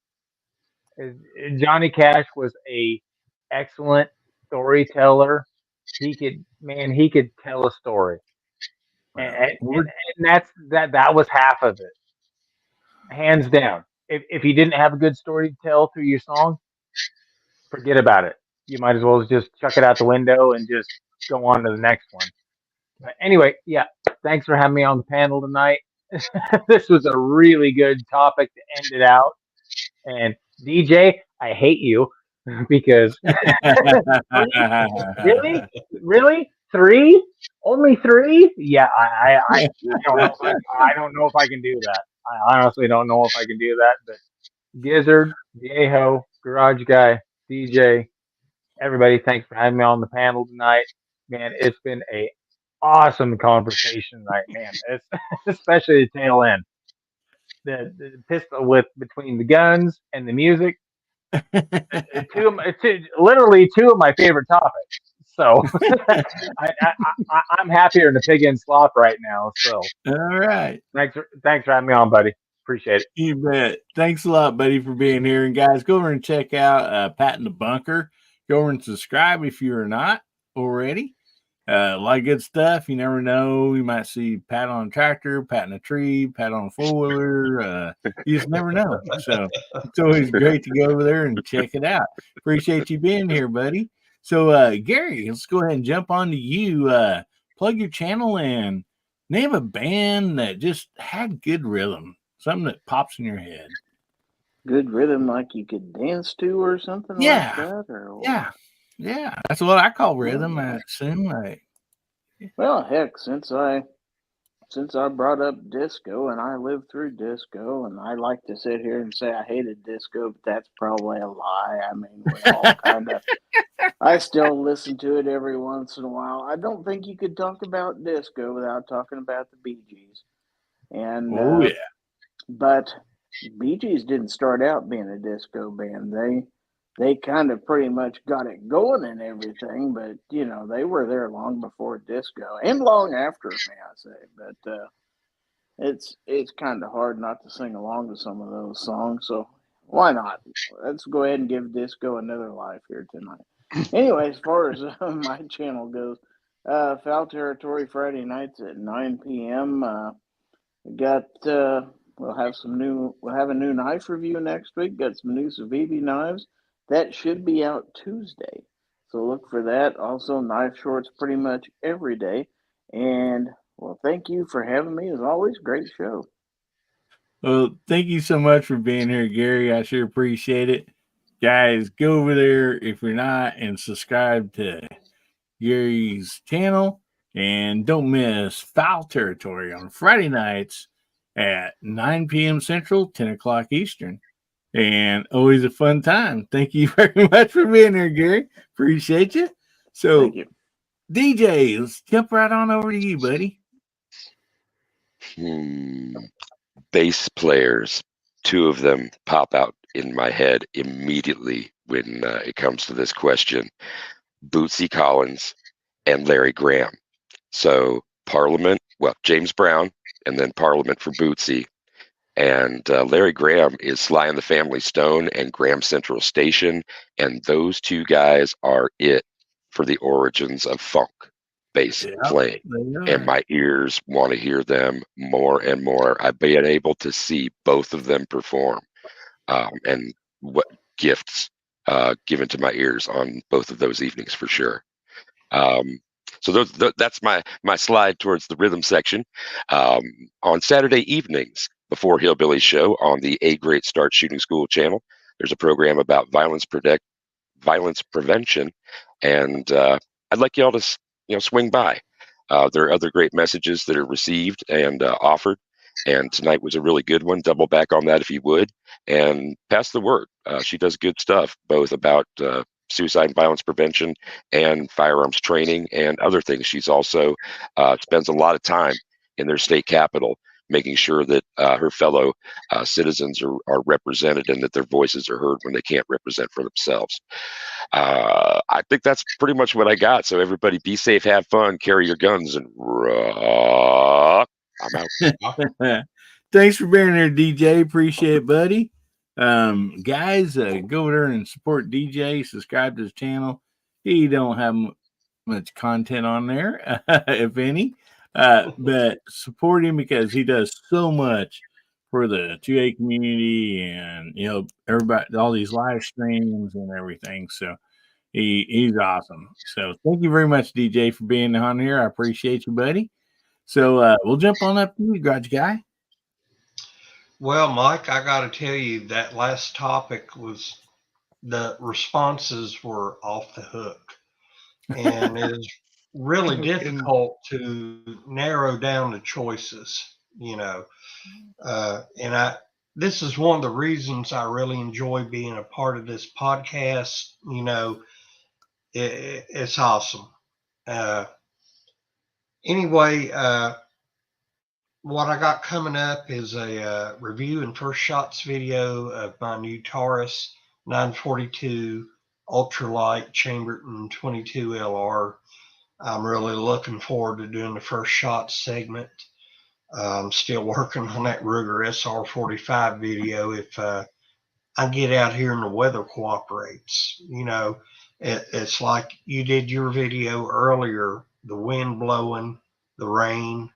Johnny Cash was a excellent storyteller. He could tell a story, and that was half of it, hands down. If you didn't have a good story to tell through your song, forget about it. You might as well just chuck it out the window and just go on to the next one. But anyway, thanks for having me on the panel tonight. This was a really good topic to end it out. And DJ, I hate you because really 3, only 3. Yeah, I don't know. I don't know if I can do that. I honestly don't know if I can do that. But Gizzard, Viejo, Garage Guy, DJ, everybody, thanks for having me on the panel tonight. Man, it's been a awesome conversation tonight, man. It's, especially the tail end. The pistol with between the guns and the music. Literally two of my favorite topics. So I'm happier than a pig in slop right now. So all right. Thanks for having me on, buddy. Appreciate it. You bet. Thanks a lot, buddy, for being here. And guys, go over and check out Pat in the Bunker. Go over and subscribe if you're not already. A lot of good stuff. You never know. You might see Pat on a tractor, Pat in a tree, Pat on a four-wheeler. You just never know. So it's always great to go over there and check it out. Appreciate you being here, buddy. So, Gary, let's go ahead and jump on to you. Plug your channel and name a band that just had good rhythm, something that pops in your head. Good rhythm like you could dance to or something Yeah. like that? Or Yeah. That's what I call rhythm, I assume. Like, well, heck, since I brought up disco and I lived through disco, and I like to sit here and say I hated disco, but that's probably a lie. I mean, we all kind of, I still listen to it every once in a while. I don't think you could talk about disco without talking about the Bee Gees. And, oh, yeah. but Bee Gees didn't start out being a disco band. They kind of pretty much got it going and everything, but you know, they were there long before disco and long after, may I say. But it's kind of hard not to sing along to some of those songs, so why not? Let's go ahead and give disco another life here tonight. Anyway, as far as my channel goes, Foul Territory Friday nights at 9 p.m. We got we'll have a new knife review next week. Got some new Civivi knives that should be out Tuesday, so look for that. Also, knife shorts pretty much every day. And well, thank you for having me. As always, great show. Well, thank you so much for being here, Gary. I sure appreciate it. Guys, go over there if you're not and subscribe to Gary's channel. And don't miss Foul Territory on Friday nights at 9 p.m. Central, 10 o'clock Eastern. And always a fun time. Thank you very much for being here, Gary. Appreciate you. So, Thank you. DJ, let's jump right on over to you, buddy. Bass players, two of them pop out in my head immediately when it comes to this question: Bootsy Collins and Larry Graham. So Parliament, well, James Brown, and then Parliament for Bootsy. And Larry Graham is Sly and the Family Stone and Graham Central Station. And those two guys are it for the origins of funk bass playing. And my ears want to hear them more and more. I've been able to see both of them perform. And what gifts given to my ears on both of those evenings for sure. So that's my slide towards the rhythm section. On Saturday evenings before Hillbilly Show on the A Great Start Shooting School channel, there's a program about violence prevention, and I'd like y'all to swing by. There are other great messages that are received and offered, and tonight was a really good one. Double back on that if you would, and pass the word. She does good stuff, both about suicide and violence prevention and firearms training and other things. She's also spends a lot of time in their state capital making sure that her fellow citizens are represented and that their voices are heard when they can't represent for themselves. I think that's pretty much what I got. So everybody be safe, have fun, carry your guns, and rock. I'm out. Thanks for being there, DJ. Appreciate it, buddy. Guys, go over there and support DJ. Subscribe to his channel. He don't have much content on there, if any, but support him because he does so much for the 2A community and everybody, all these live streams and everything. So he's awesome. So thank you very much, DJ, for being on here. I appreciate you, buddy. So we'll jump on up to you, Garage Guy. Well, Mike, I got to tell you that last topic was the responses were off the hook, and it is really difficult to narrow down the choices, and this is one of the reasons I really enjoy being a part of this podcast. It's awesome. Anyway, what I got coming up is a review and first shots video of my new Taurus 942 ultralight Chamberton 22 LR. I'm really looking forward to doing the first shots segment. I'm still working on that Ruger SR45 video if I get out here and the weather cooperates. It's like you did your video earlier, the wind blowing, the rain.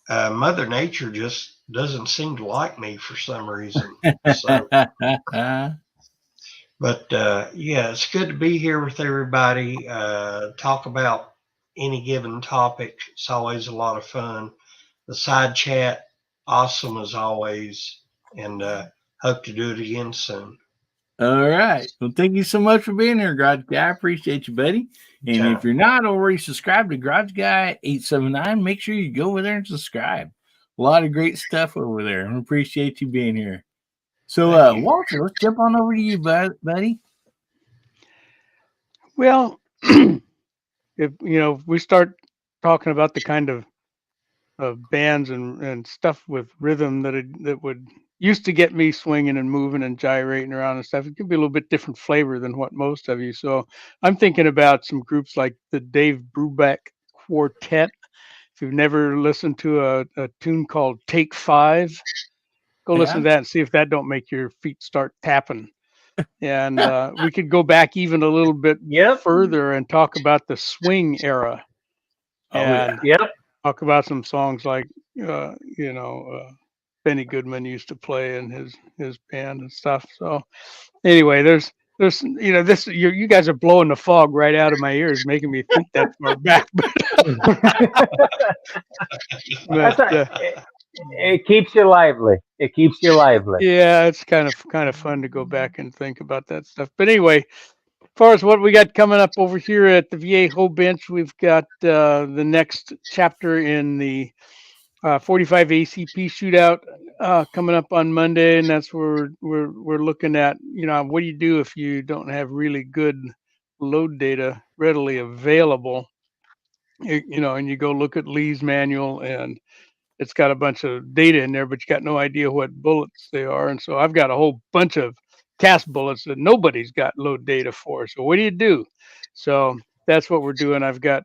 Mother Nature just doesn't seem to like me for some reason. So, but yeah, it's good to be here with everybody. Talk about any given topic. It's always a lot of fun. The side chat, awesome as always. And hope to do it again soon. All right. Well, thank you so much for being here, Garage Guy. I appreciate you, buddy. And if you're not already subscribed to Garage Guy 879, make sure you go over there and subscribe. A lot of great stuff over there. I appreciate you being here. So, Walter, let's jump on over to you, buddy. Well, if we start talking about the kind of bands and stuff with rhythm that would used to get me swinging and moving and gyrating around and stuff, it could be a little bit different flavor than what most of you. So I'm thinking about some groups like the Dave Brubeck Quartet. If you've never listened to a tune called Take Five, go listen to that and see if that don't make your feet start tapping. And we could go back even a little bit further and talk about the swing era. And talk about some songs like Benny Goodman used to play in his band and stuff. So anyway, there's this you guys are blowing the fog right out of my ears, making me think that far back. It keeps you lively. It keeps you lively. Yeah, it's kind of fun to go back and think about that stuff. But anyway, as far as what we got coming up over here at the Viejo Bench, we've got the next chapter in the 45 ACP shootout coming up on Monday, and that's where we're looking at, what do you do if you don't have really good load data readily available, and you go look at Lee's manual, and it's got a bunch of data in there, but you got no idea what bullets they are. And so I've got a whole bunch of cast bullets that nobody's got load data for. So what do you do? So that's what we're doing. I've got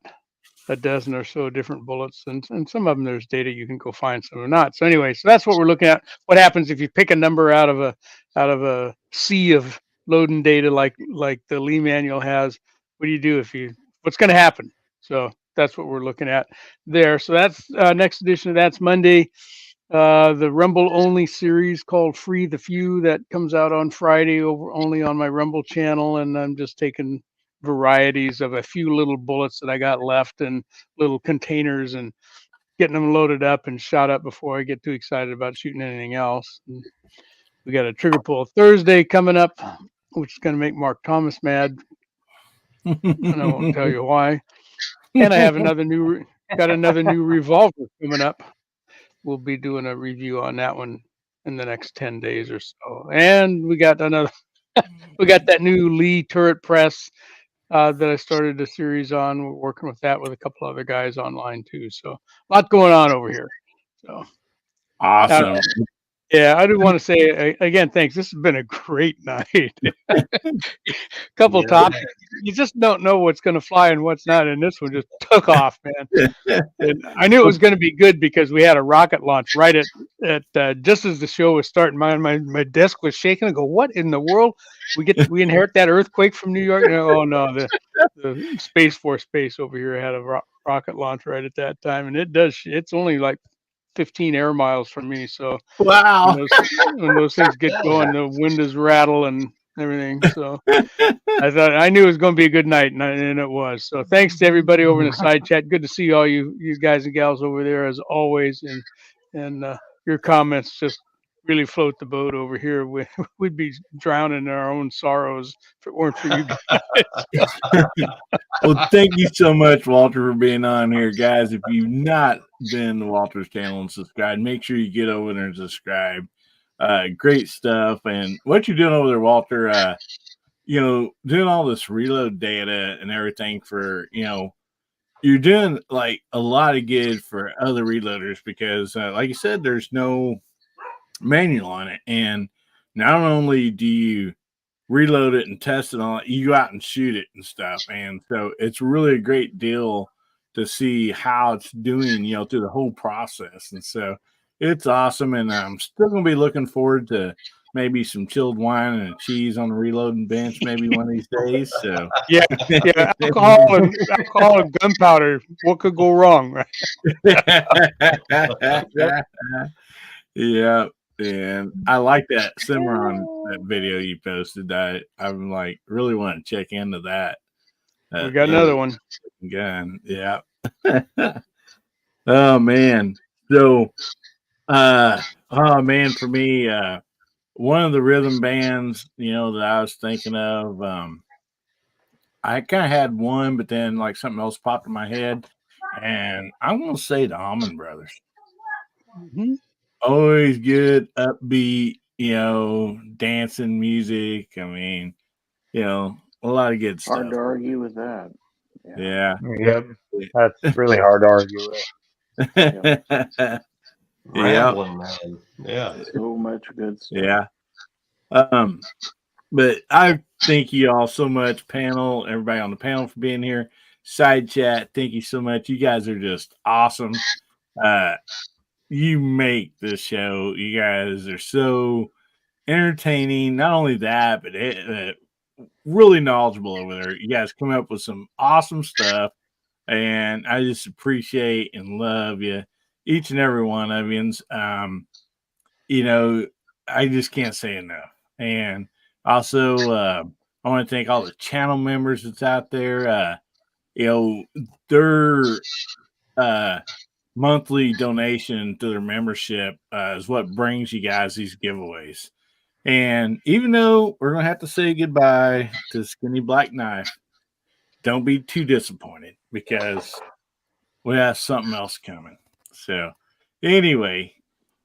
a dozen or so different bullets, and some of them there's data you can go find, some are not. So anyway, so that's what we're looking at. What happens if you pick a number out of a sea of loading data like the Lee manual has? What do you do what's going to happen? So that's what we're looking at there. So that's next edition of that's Monday. The Rumble only series called Free the Few that comes out on Friday only on my Rumble channel, and I'm just taking varieties of a few little bullets that I got left in little containers and getting them loaded up and shot up before I get too excited about shooting anything else. And we got a trigger pull Thursday coming up, which is going to make Mark Thomas mad, and I won't tell you why. And I have another new revolver coming up. We'll be doing a review on that one in the next 10 days or so. And we got that new Lee turret press that I started a series on. We're working with that with a couple other guys online too. So a lot going on over here. So awesome. Yeah, I do want to say again, thanks. This has been a great night. Couple topics. You just don't know what's going to fly and what's not, and this one just took off, man. And I knew it was going to be good because we had a rocket launch right at just as the show was starting. My desk was shaking. I go, what in the world? We inherit that earthquake from New York? Oh no, the Space Force base over here had a rocket launch right at that time, and it's only like 15 air miles from me, so wow, when those things get going, the windows rattle and everything. So I knew it was going to be a good night, and it was. So thanks to everybody over in the side chat. Good to see all you guys and gals over there as always, and your comments just really float the boat over here. We'd be drowning in our own sorrows if it weren't for you guys. Well, thank you so much, Walter, for being on here, guys. If you've not been to Walter's channel and subscribed, make sure you get over there and subscribe. Great stuff. And what you're doing over there, Walter, doing all this reload data and everything for, you're doing like a lot of good for other reloaders because, like you said, there's no manual on it. And not only do you reload it and test it on it, you go out and shoot it and stuff. And so it's really a great deal to see how it's doing, through the whole process. And so it's awesome. And I'm still going to be looking forward to maybe some chilled wine and cheese on the reloading bench, maybe one of these days. So yeah, alcohol and gunpowder. What could go wrong, right? Yeah. And I like that Cimarron that video you posted. I'm like really want to check into that. We got another one. Gun. Yeah. Oh man. So for me, one of the rhythm bands, that I was thinking of, I kind of had one, but then like something else popped in my head, and I'm gonna say the Allman Brothers. Mhm. Always good, upbeat, dancing music. I mean, a lot of good Hard stuff. to argue with that. Yeah. Yep. That's really hard to argue with. Yeah. Yeah. Rambling man. Yeah. So much good stuff. Yeah. But I thank you all so much, panel, everybody on the panel for being here. Side chat, thank you so much. You guys are just awesome. You make this show. You guys are so entertaining. Not only that, but really knowledgeable over there. You guys come up with some awesome stuff, and I just appreciate and love you, each and every one of you. I just can't say enough. And also, I want to thank all the channel members that's out there. Their monthly donation to their membership is what brings you guys these giveaways. And even though we're going to have to say goodbye to Skinny Black Knife, don't be too disappointed because we have something else coming. So, anyway,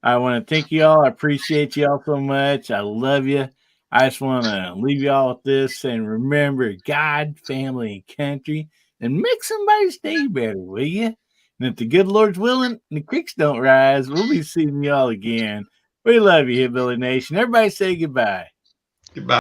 I want to thank you all. I appreciate you all so much. I love you. I just want to leave you all with this and remember God, family, and country, and make somebody's day better, will you? And if the good Lord's willing and the creeks don't rise, we'll be seeing you all again. We love you, Hillbilly Nation. Everybody say goodbye. Goodbye.